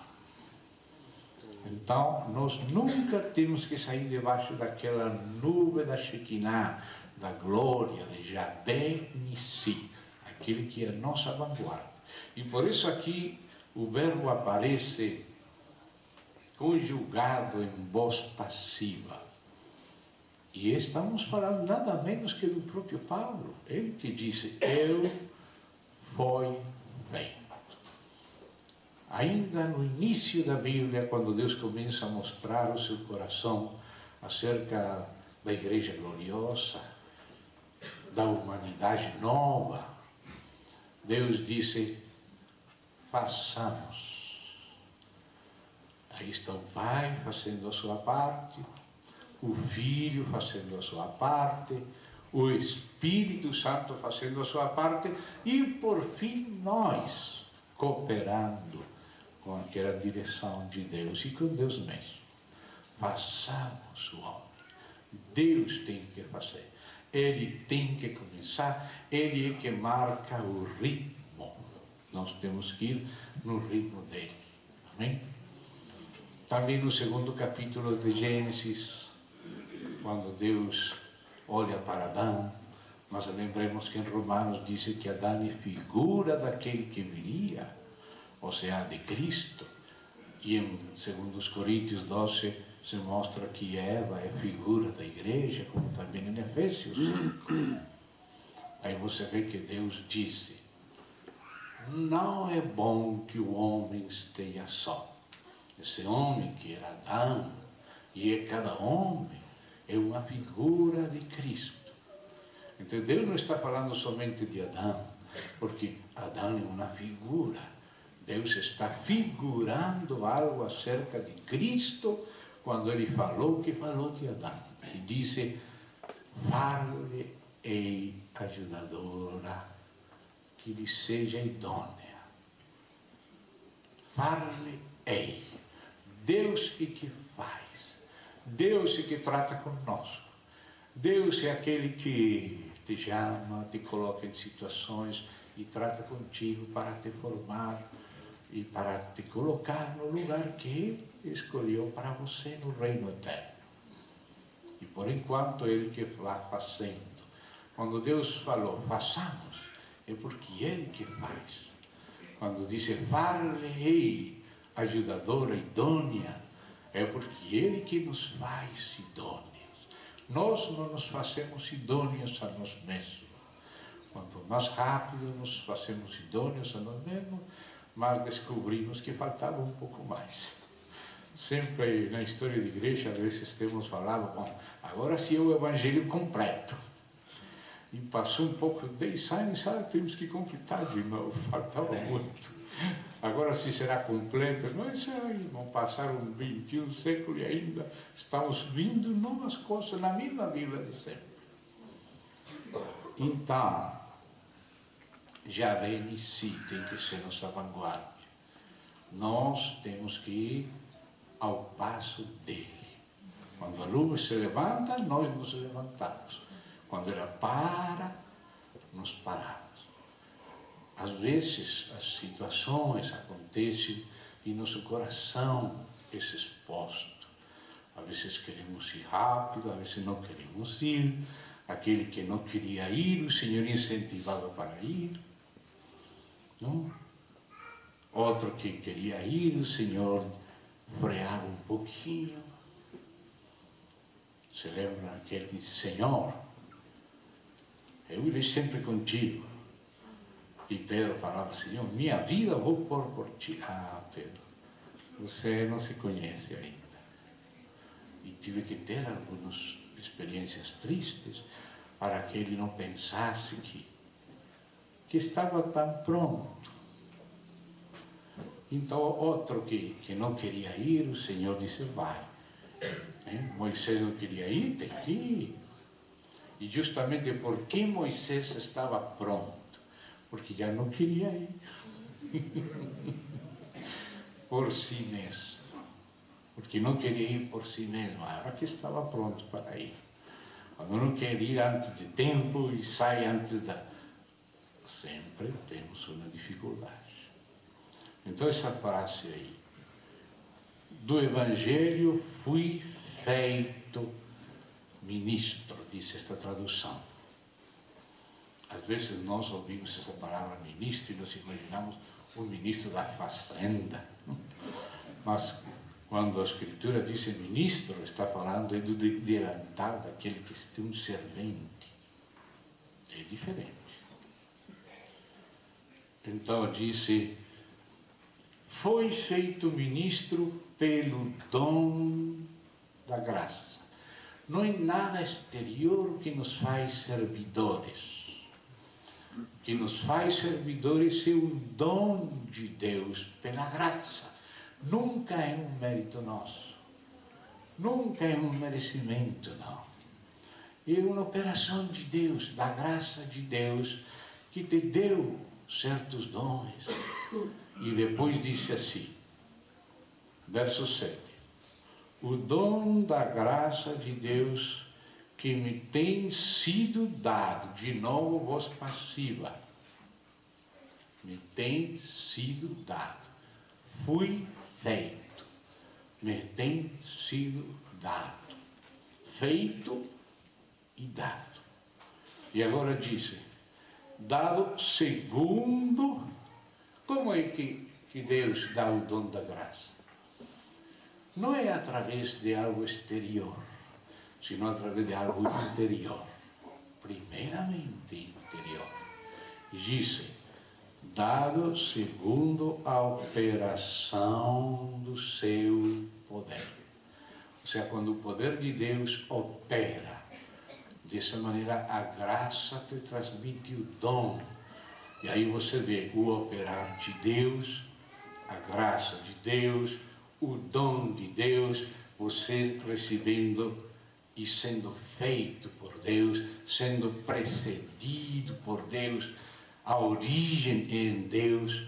Então, nós nunca temos que sair debaixo daquela nuvem da Shekinah, da glória de Yahvé Nissi, aquele que é a nossa vanguarda. E por isso aqui o verbo aparece conjugado em voz passiva. E estamos falando nada menos que do próprio Paulo, ele que disse, eu fui feito. Ainda no início da Bíblia, quando Deus começa a mostrar o seu coração acerca da igreja gloriosa, da humanidade nova, Deus disse, façamos. Aí está o Pai fazendo a sua parte, o Filho fazendo a sua parte, o Espírito Santo fazendo a sua parte e, por fim, nós cooperando com aquela direção de Deus e com Deus mesmo. Façamos o homem. Deus tem que fazer. Ele tem que começar. Ele é que marca o ritmo. Nós temos que ir no ritmo dele. Amém? Também no segundo capítulo de Gênesis, quando Deus olha para Adão, nós lembremos que em Romanos diz que Adão é figura daquele que viria, ou seja, de Cristo. E em 2 Coríntios 12 se mostra que Eva é figura da igreja, como também em Efésios 5. Aí você vê que Deus disse, não é bom que o homem esteja só. Esse homem que era Adão, e é cada homem, é uma figura de Cristo. Então Deus não está falando somente de Adão, porque Adão é uma figura. Deus está figurando algo acerca de Cristo, quando ele falou que falou de Adão. E disse, fale-ei ajudadora, que lhe seja idônea. Fale-ei. Deus é que faz. Deus é que trata conosco. Deus é aquele que te chama, te coloca em situações e trata contigo para te formar e para te colocar no lugar que Ele escolheu para você no reino eterno. E por enquanto Ele que vai fazendo. Quando Deus falou, façamos, é porque Ele que faz. Quando disse, fale-ei, ajudadora idônea, é porque Ele que nos faz idôneos. Nós não nos fazemos idôneos a nós mesmos. Quanto mais rápido nos fazemos idôneos a nós mesmos, mas descobrimos que faltava um pouco mais. Sempre na história de igreja, às vezes temos falado, bom, agora sim é o evangelho completo. E passou um pouco, 10 anos, temos que completar de novo, faltava muito. Agora se será completo, não sei, vão passar um 21 século e ainda estamos vindo novas coisas na mesma Bíblia de sempre. Então, Yahvé em si tem que ser nossa vanguarda. Nós temos que ir ao passo dele. Quando a luz se levanta, nós nos levantamos. Quando ela para, nós paramos. Às vezes as situações acontecem e nosso coração é exposto. Às vezes queremos ir rápido, às vezes não queremos ir, Aquele que não queria ir, o Senhor incentivava para ir. Não? Outro que queria ir, o Senhor freava um pouquinho. Se lembra aquele que disse: Senhor, eu irei sempre contigo. E Pedro falava: Senhor, minha vida eu vou pôr por ti. Ah, Pedro, você não se conhece ainda. E tive que ter algumas experiências tristes para que ele não pensasse que estava tão pronto. Então, outro que não queria ir, o Senhor disse: vai. Moisés não queria ir, tem que ir. E justamente porque Moisés estava pronto, porque já não queria ir por si mesmo, porque não queria ir por si mesmo, agora que estava pronto para ir. Quando não quer ir antes de tempo e sai antes da... Sempre temos uma dificuldade. Então essa frase aí, do Evangelho fui feito ministro, diz esta tradução. Às vezes nós ouvimos essa palavra ministro e nos imaginamos o ministro da Fazenda. Mas quando a Escritura diz ministro, está falando do delantal, daquele que é um servente. É diferente. Então disse: foi feito ministro pelo dom da graça. Não é nada exterior que nos faz servidores. O que nos faz servidores é o dom de Deus pela graça. Nunca é um mérito nosso. Nunca é um merecimento, não. É uma operação de Deus, da graça de Deus, que te deu certos dons. E depois disse assim, verso 7. O dom da graça de Deus que me tem sido dado, de novo voz passiva, me tem sido dado, fui feito, me tem sido dado, feito e dado. E agora disse, dado segundo, como é que Deus dá o dom da graça? Não é através de algo exterior, sino através de algo interior. Primeiramente interior. E disse, dado segundo a operação do seu poder. Ou seja, quando o poder de Deus opera, dessa maneira a graça te transmite o dom. E aí você vê o operar de Deus, a graça de Deus, o dom de Deus, você recebendo e sendo feito por Deus, sendo precedido por Deus, a origem é em Deus.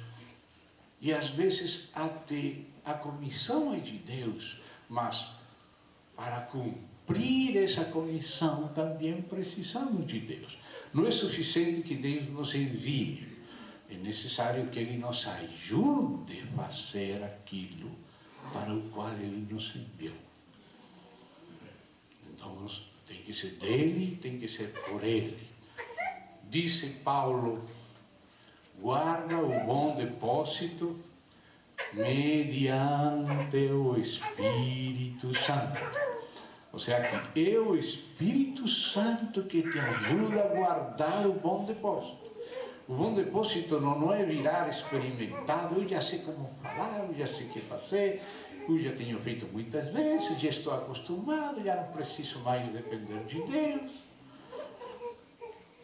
E às vezes até a comissão é de Deus, mas para cumprir essa comissão também precisamos de Deus. Não é suficiente que Deus nos envie, é necessário que Ele nos ajude a fazer aquilo para o qual Ele nos enviou. Então tem que ser dele, tem que ser por Ele. Disse Paulo, guarda o bom depósito mediante o Espírito Santo. Ou seja, que é o Espírito Santo que te ajuda a guardar o bom depósito. O bom depósito não é virar experimentado, eu já sei como falar, eu já sei o que fazer, eu já tenho feito muitas vezes, já estou acostumado, já não preciso mais depender de Deus.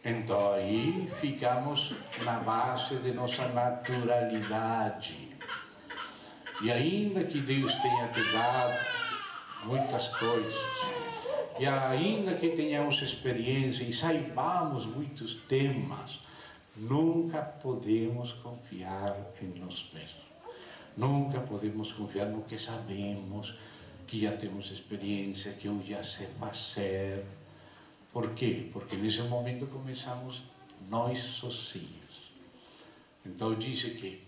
Então aí ficamos na base de nossa naturalidade. E ainda que Deus tenha te dado muitas coisas, e ainda que tenhamos experiência e saibamos muitos temas, nunca podemos confiar em nós mesmos. Nunca podemos confiar no que sabemos, que já temos experiência, que eu já sei fazer. Por quê? Porque nesse momento começamos nós sozinhos. Então disse que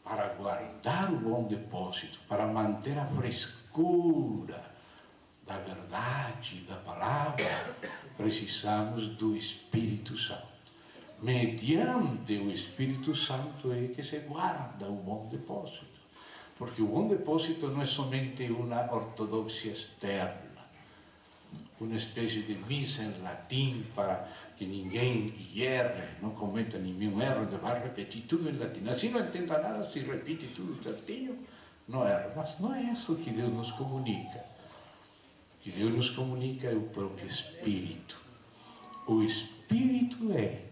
para guardar o bom depósito, para manter a frescura da verdade, da palavra, precisamos do Espírito Santo. Mediante o Espírito Santo é que se guarda o bom depósito. Porque o bom depósito não é somente uma ortodoxia externa, uma espécie de missa em latim para que ninguém erre, não cometa nenhum erro, vai repetir tudo em latim. Assim não entenda nada, se repite tudo certinho, não erra. Mas não é isso que Deus nos comunica. O que Deus nos comunica é o próprio Espírito. O Espírito é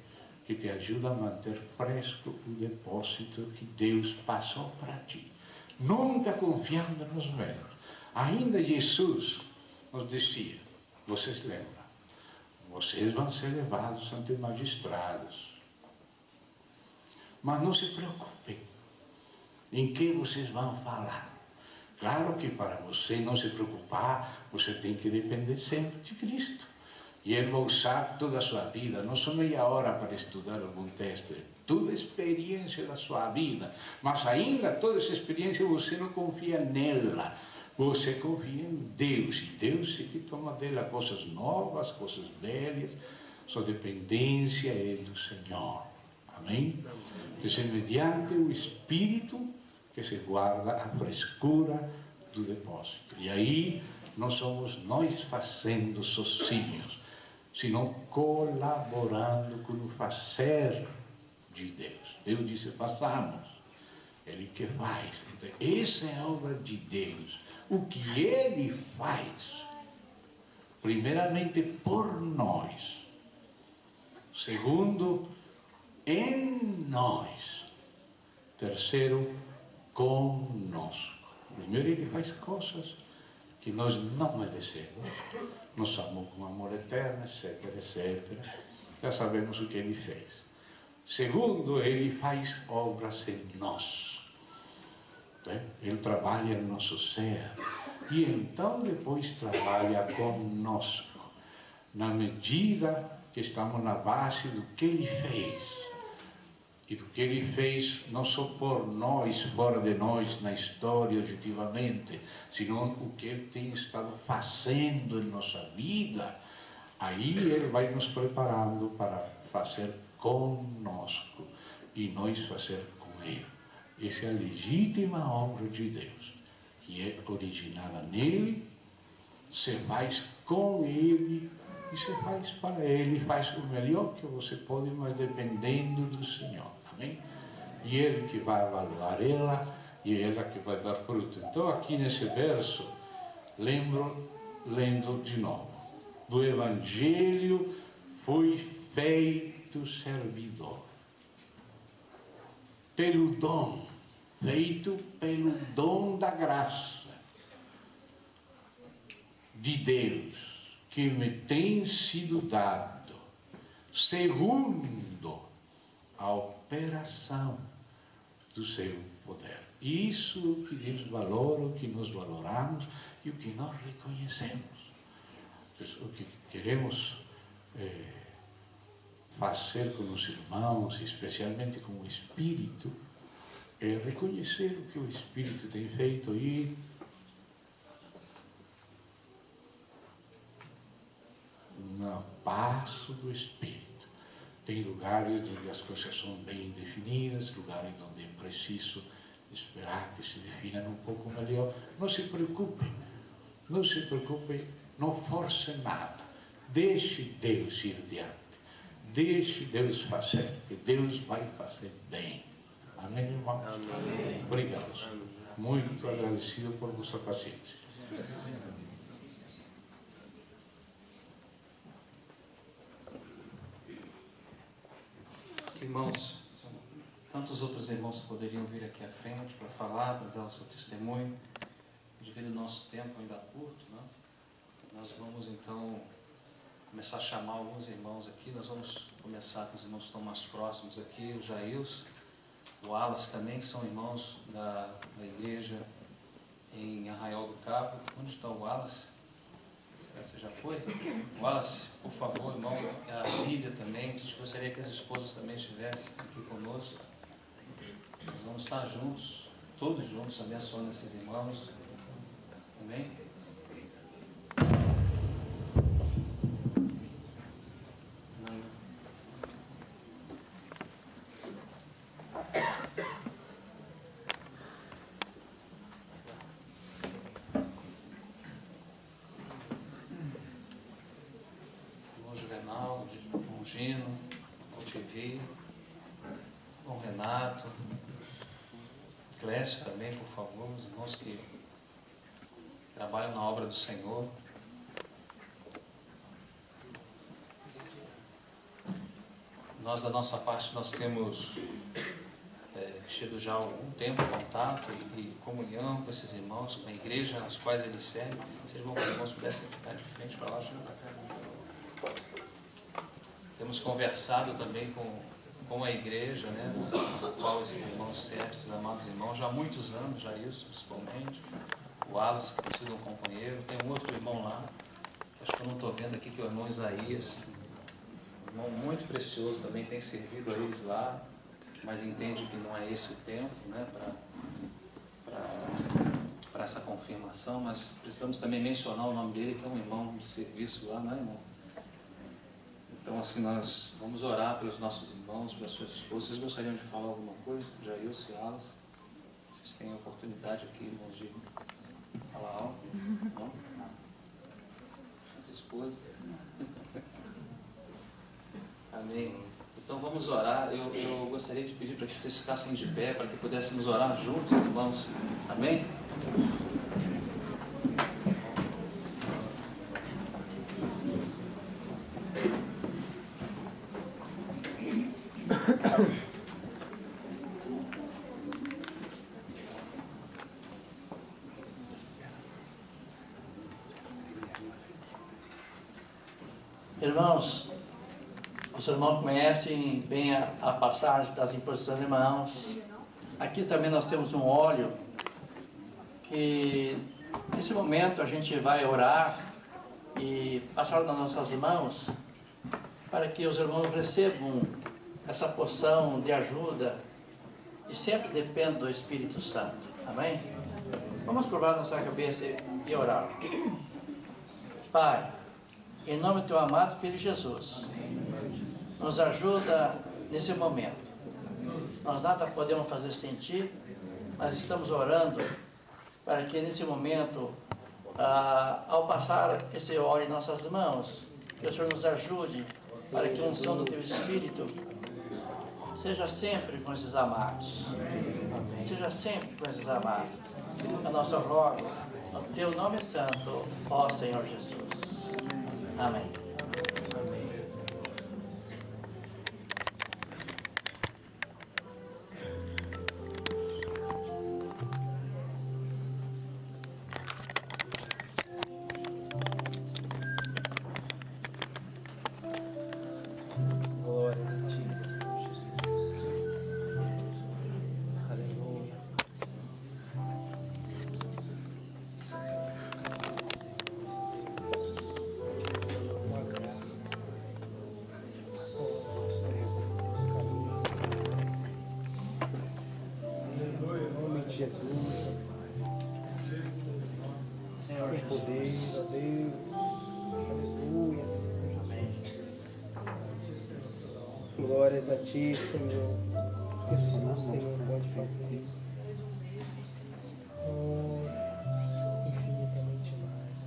que te ajuda a manter fresco o depósito que Deus passou para ti. Nunca confiando nos meios. Ainda Jesus nos dizia, vocês lembram, vocês vão ser levados ante magistrados. Mas não se preocupem em que vocês vão falar. Claro que para você não se preocupar, você tem que depender sempre de Cristo. E Ele vai usar toda a sua vida, não só meia hora para estudar algum texto, toda a experiência da sua vida. Mas ainda toda essa experiência você não confia nela, você confia em Deus. E Deus é que toma dela coisas novas, coisas velhas, sua dependência é do Senhor. Amém? Então, mediante o Espírito que se guarda a frescura do depósito. E aí não somos nós fazendo sozinhos, senão colaborando com o fazer de Deus. Deus disse, façamos. Ele que faz. Então, essa é a obra de Deus. O que Ele faz, primeiramente por nós. Segundo, em nós. Terceiro, conosco. Primeiro, Ele faz coisas que nós não merecemos. Nos amou com amor eterno, etc, etc. Já sabemos o que Ele fez. Segundo, Ele faz obras em nós. Ele trabalha no nosso ser. E então depois trabalha conosco. Na medida que estamos na base do que Ele fez. E do que Ele fez não só por nós, fora de nós, na história, objetivamente, senão o que Ele tem estado fazendo em nossa vida. Aí Ele vai nos preparando para fazer conosco e nós fazer com Ele. Essa é a legítima obra de Deus, que é originada nele, se faz com Ele e se faz para Ele, faz o melhor que você pode, mas dependendo do Senhor. Amém? E Ele que vai avaliar ela, e ela que vai dar fruto. Então aqui nesse verso, lendo de novo, do Evangelho fui feito servidor, pelo dom, feito pelo dom da graça de Deus, que me tem sido dado, segundo a operação do seu poder. Isso que Deus valora, o que nós valoramos e o que nós reconhecemos. O que queremos fazer com os irmãos, especialmente com o Espírito, é reconhecer o que o Espírito tem feito e no passo do Espírito. Tem lugares onde as coisas são bem definidas, lugares onde é preciso esperar que se definam um pouco melhor. Não se preocupem, não force nada. Deixe Deus ir adiante. Deixe Deus fazer, que Deus vai fazer bem. Amém, irmão? Amém. Obrigado. Amém. Muito agradecido por vossa paciência. Irmãos, tantos outros irmãos poderiam vir aqui à frente para falar, para dar o seu testemunho. Devido ao nosso tempo ainda curto, né? Nós vamos então começar a chamar alguns irmãos aqui. Nós vamos começar com os irmãos que estão mais próximos aqui, o Jails, o Wallace também, que são irmãos da igreja em Arraial do Cabo. Onde está o Wallace? Você já foi? Wallace, por favor, irmão, a Lídia também. A gente gostaria que as esposas também estivessem aqui conosco. Nós vamos estar juntos, todos juntos, abençoando esses irmãos. Amém? Gino, o Tivi, o Renato, Clécio também, por favor, os irmãos que trabalham na obra do Senhor. Nós, da nossa parte, nós temos tido já algum tempo contato e comunhão com esses irmãos, com a igreja nas quais eles servem. Se os irmãos pudessem ficar de frente para lá, chega para cá. Temos conversado também com a igreja, né, na qual esses irmãos servem, esses amados irmãos, já há muitos anos, já isso principalmente. O Wallace, que precisa de um companheiro. Tem um outro irmão lá, acho que eu não estou vendo aqui, que é o irmão Isaías. Um irmão muito precioso, também tem servido a eles lá, mas entende que não é esse o tempo, né, para essa confirmação, mas precisamos também mencionar o nome dele, que é um irmão de serviço lá, não é, irmão? Então, assim, nós vamos orar pelos nossos irmãos, pelas suas esposas. Vocês gostariam de falar alguma coisa? Jailson e Alas? Vocês têm a oportunidade aqui, irmãos, de falar algo? Não? As esposas? Amém. Então vamos orar. Eu gostaria de pedir para que vocês ficassem de pé, para que pudéssemos orar juntos, irmãos. Amém? Irmãos, os irmãos conhecem bem a passagem das imposições de mãos. Aqui também nós temos um óleo que nesse momento a gente vai orar e passar nas nossas mãos para que os irmãos recebam essa porção de ajuda e sempre dependem do Espírito Santo. Amém? Vamos curvar nossa cabeça e orar. Pai, em nome do teu amado Filho Jesus, nos ajuda nesse momento. Nós nada podemos fazer sem ti, mas estamos orando para que nesse momento, ao passar esse óleo em nossas mãos, que o Senhor nos ajude para que a unção do teu Espírito seja sempre com esses amados. Seja sempre com esses amados. A nossa roga, no teu nome santo, ó Senhor Jesus. Amém. Glória a ti, Senhor Jesus. Aleluia. Tua graça. Oh, nós temos caminho. Em nome de Jesus. Senhor Com poder, ó Deus. Aleluia, Senhor. Glórias a ti, Senhor. Só o Senhor pode fazer. Oh, infinitamente mais.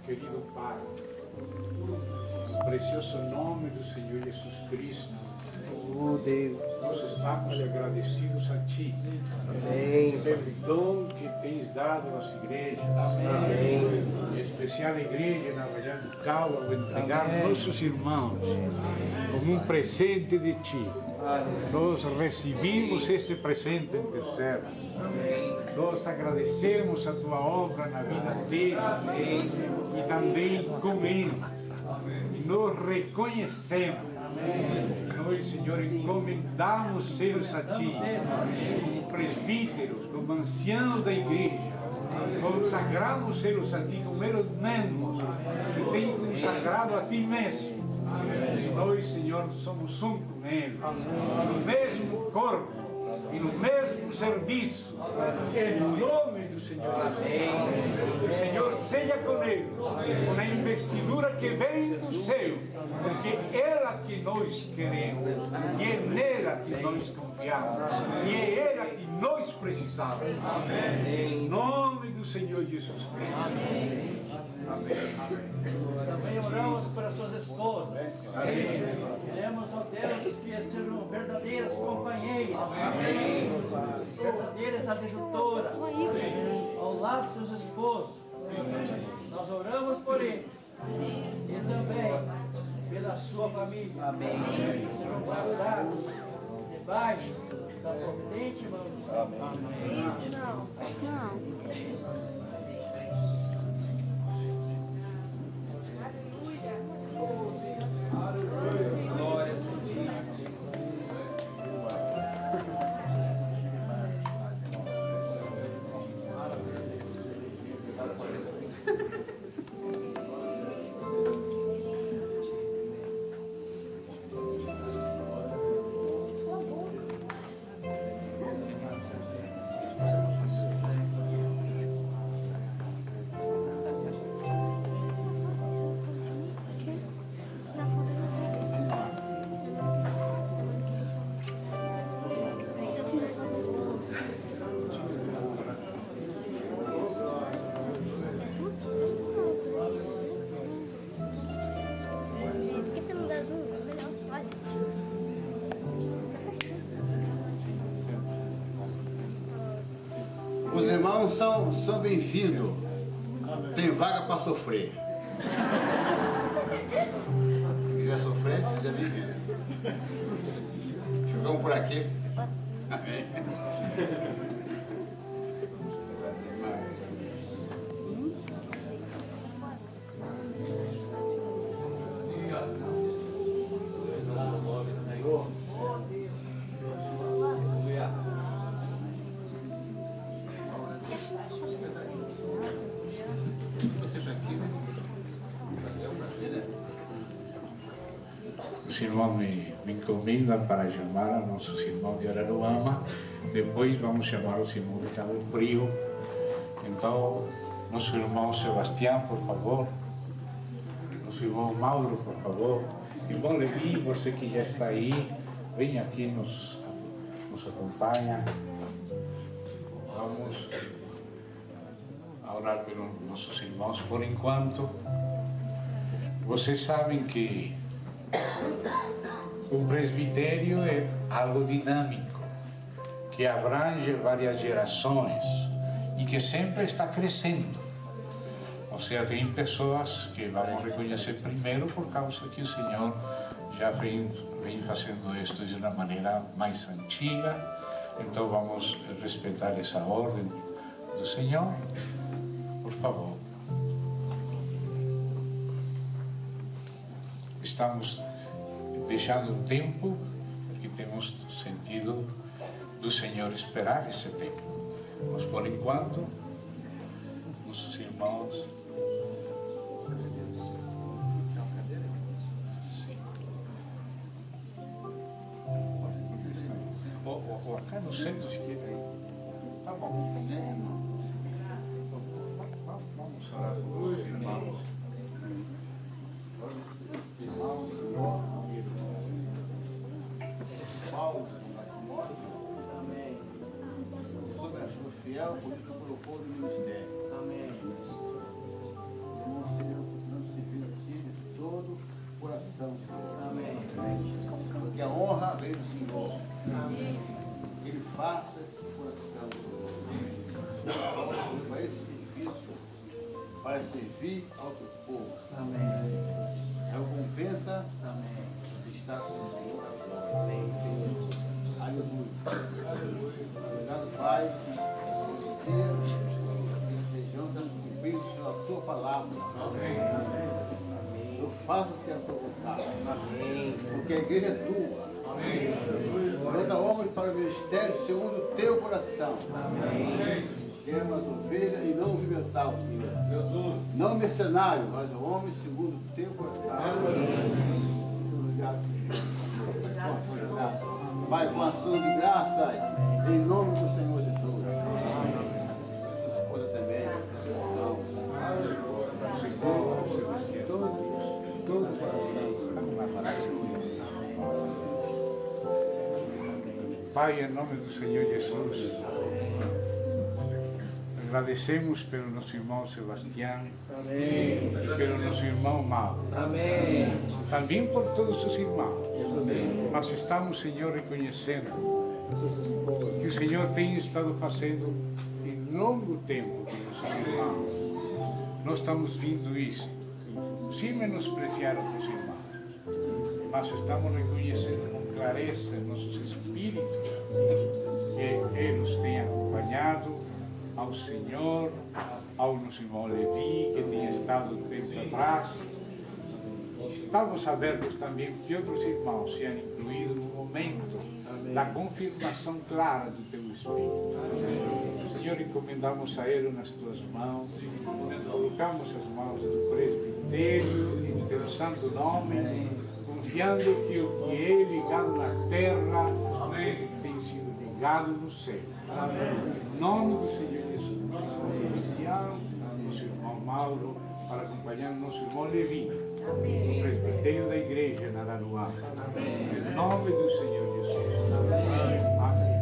Querido Pai, no precioso nome do Senhor Jesus Cristo, Oh, Deus. nós estamos agradecidos a Ti Amém. pelo dom que tens dado à nossa igreja, Amém. em especial a igreja na Valhã do Cal, ao entregar nossos irmãos como um presente de Ti. Nós recebemos este presente em Teu servo. Nós agradecemos a Tua obra na vida deles e também com eles. Nós reconhecemos. Nós, Senhor, encomendamos seres a Ti, como presbíteros, como anciãos da igreja. Consagramos seres a Ti como eles mesmos se têm consagrado a Ti mesmo. Nós, Senhor, somos um com eles, no mesmo corpo e no mesmo serviço. disso. Em nome do Senhor. O Senhor seja com eles, com a investidura que vem do céu, porque é ela que nós queremos, e é nela que nós confiamos, e é ela que nós precisamos. Em nome do Senhor Jesus Cristo. Amém. Também oramos para suas esposas. Queremos, ó Deus, que sejam verdadeiras companheiras, verdadeiras adjutoras, ao lado dos esposos. Nós oramos por eles e também pela sua família. Sejam guardados debaixo da potente mão do Senhor. Os irmãos são bem-vindos. Tem vaga para sofrer. Se quiser sofrer, seja bem-vindo. Ficamos por aqui. Amém. Os irmãos me encomendam para chamar a nossos irmãos de Araruama. Depois vamos chamar os irmãos de Cabo Frio. Então, nosso irmão Sebastião, por favor. Nosso irmão Mauro, por favor. Irmão Levi, você que já está aí, vem aqui, nos acompanha. Vamos orar pelos nossos irmãos por enquanto. Vocês sabem que o presbitério é algo dinâmico, que abrange várias gerações e que sempre está crescendo. Ou seja, tem pessoas que vamos reconhecer primeiro por causa que o Senhor já vem fazendo isto de uma maneira mais antiga. Então vamos respeitar essa ordem do Senhor. Por favor. Estamos deixando um tempo, porque temos sentido do Senhor esperar esse tempo. Mas por enquanto, nossos irmãos. Sim. Ou acá no centro, se quiser. Tá bom. Vamos orar por os irmãos. Paulo, sobre a sua fiel, por isso colocou no ministério. Amém. Não servir a ti de todo o coração. Amém. Porque a honra vem do Senhor. Amém. Ele faça de coração. Para esse serviço, para servir ao teu povo. Amém. Recompensa. Amém. Está com o Senhor. Amém, Senhor. Aleluia. Obrigado, Pai. Sejam cumpridos pela tua palavra. Amém. Eu faço-se a tua vontade. Amém. Porque a igreja é tua. Amém. Levanta homens para o ministério segundo o teu coração. Amém. Queima as ovelhas e não o vivental, Senhor. Não mercenário, mas o homem segundo o teu coração. Amém. Obrigado. Pai, com ação de graças, em nome do Senhor Jesus. Pai, em nome do Senhor Jesus, agradecemos pelo nosso irmão Sebastião e pelo nosso irmão Mauro. Amém. Também por todos os irmãos. Mas estamos, Senhor, reconhecendo que o Senhor tem estado fazendo em longo tempo com nossos irmãos. Nós estamos vendo isso, sem menospreciar os irmãos, mas estamos reconhecendo com clareza em nossos espíritos que eles têm acompanhado ao Senhor, ao nosso irmão Levi, que tem estado um tempo atrás. Estamos abertos também que outros irmãos sejam incluídos no momento da confirmação clara do Teu Espírito. Senhor, encomendamos a Ele nas Tuas mãos, colocamos as mãos do presbitério em Teu santo nome, confiando que o que é ligado na terra tem sido ligado no céu. Em nome do Senhor Jesus, iniciamos nosso irmão Mauro para acompanhar nosso irmão Levi, o presbitério da igreja na Araruama. Em nome do Senhor Jesus. Amém. Amém.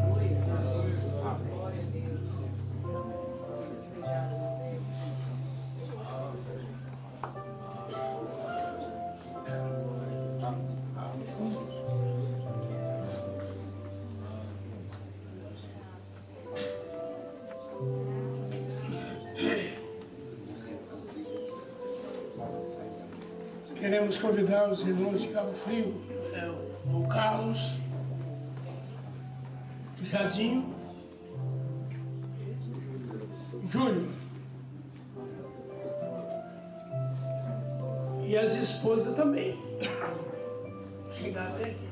Queremos convidar os irmãos de Cabo Frio, o Carlos, o Jadinho, o Júlio e as esposas também. Chegar até aqui.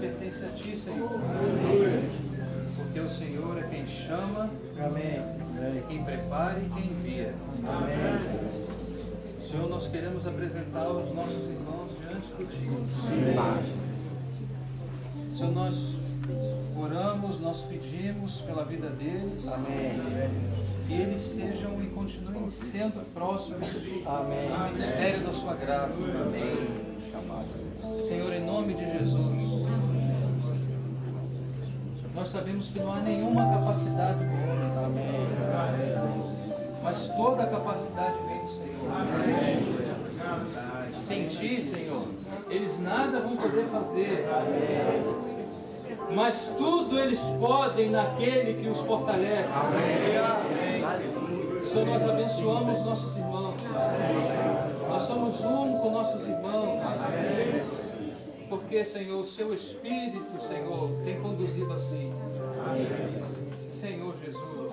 Pertence a Ti, Senhor. Porque o Senhor é quem chama, é quem prepara e quem envia. Senhor, nós queremos apresentar os nossos irmãos diante do Senhor. Senhor, nós oramos, nós pedimos pela vida deles. Que eles sejam e continuem sendo próximos do ministério da Sua graça. Senhor, em nome de Jesus, nós sabemos que não há nenhuma capacidade do homem, mas toda a capacidade vem do Senhor. Sem Ti, Senhor, eles nada vão poder fazer, mas tudo eles podem naquele que os fortalece. Senhor, nós abençoamos nossos irmãos, nós somos um com nossos irmãos, porque, Senhor, o Seu Espírito, Senhor, tem conduzido assim. Senhor Jesus,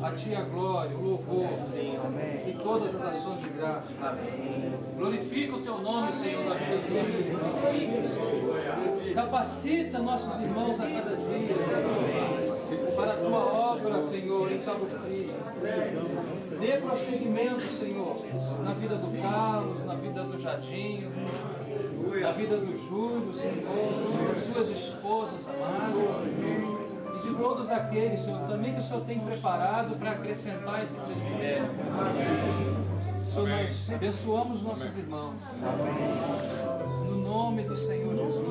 a Ti a glória, o louvor e todas as ações de graça. Glorifica o Teu nome, Senhor, na vida dos nossos irmãos. Capacita nossos irmãos a cada dia, Senhor, para a Tua obra, Senhor, em Cabo Frio. Dê prosseguimento, Senhor, na vida do Carlos, na vida do Jadinho, na vida do Júlio, Senhor, das suas esposas amadas, e de todos aqueles, Senhor, também que o Senhor tem preparado para acrescentar esse presbitério. Abençoamos nossos irmãos. No nome do Senhor Jesus.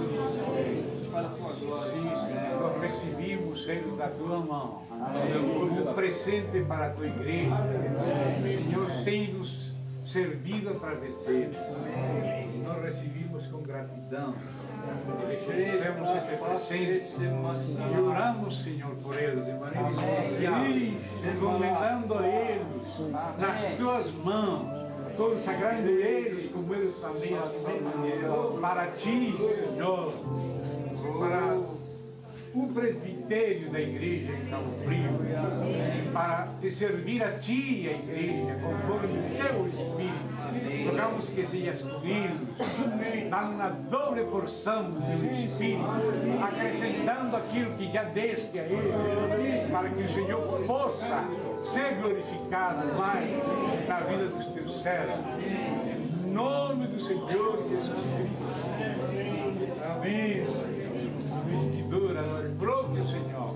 Para a tua glória. Nós recebimos ele da tua mão, como presente para a tua igreja. Senhor, tem nos servido através dele. Nós recebemos com gratidão. Reconhecemos esse presente e oramos, Senhor, por eles de maneira especial, encomendando a eles nas tuas mãos, consagrando eles como eles também para ti, Senhor, para o presbitério da igreja em Cabo Frio, para te servir a ti e a igreja, conforme o teu Espírito. Rogamos que sejas com eles, dando uma doble porção do teu Espírito, acrescentando aquilo que já deste a eles, para que o Senhor possa ser glorificado mais na vida dos teus servos. Em nome do Senhor Jesus. Amém. Vestidura do próprio Senhor,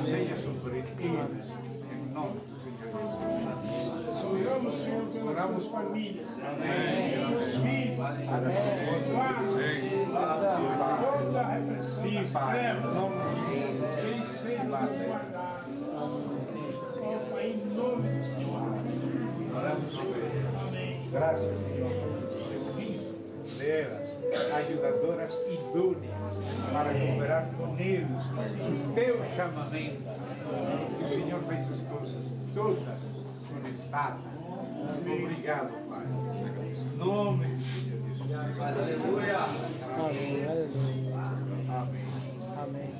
seja sobre eles, em nome do Senhor Jesus. Oramos, Senhor, pelas famílias, pelos filhos, toda a repressão das trevas, eles sejam guardados. Ó Pai, em nome do Senhor. Oramos por eles. Amém. Graças, Senhor, por serviço delas, ajudadoras idôneas, para cooperar com eles no teu chamamento. Que o Senhor fez as coisas todas conectadas. Obrigado, Pai. Em nome do Senhor Jesus. Aleluia. Amém. Amém. Amém.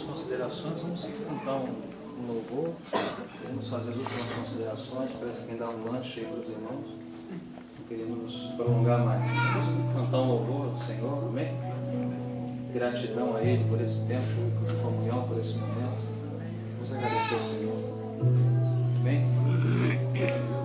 Considerações, vamos cantar um louvor, vamos fazer as últimas considerações, parece que dar um lanche aí para os irmãos. queríamos prolongar mais. Vamos cantar um louvor ao Senhor, amém? Gratidão a Ele por esse tempo de comunhão, por esse momento. Vamos agradecer ao Senhor. Amém?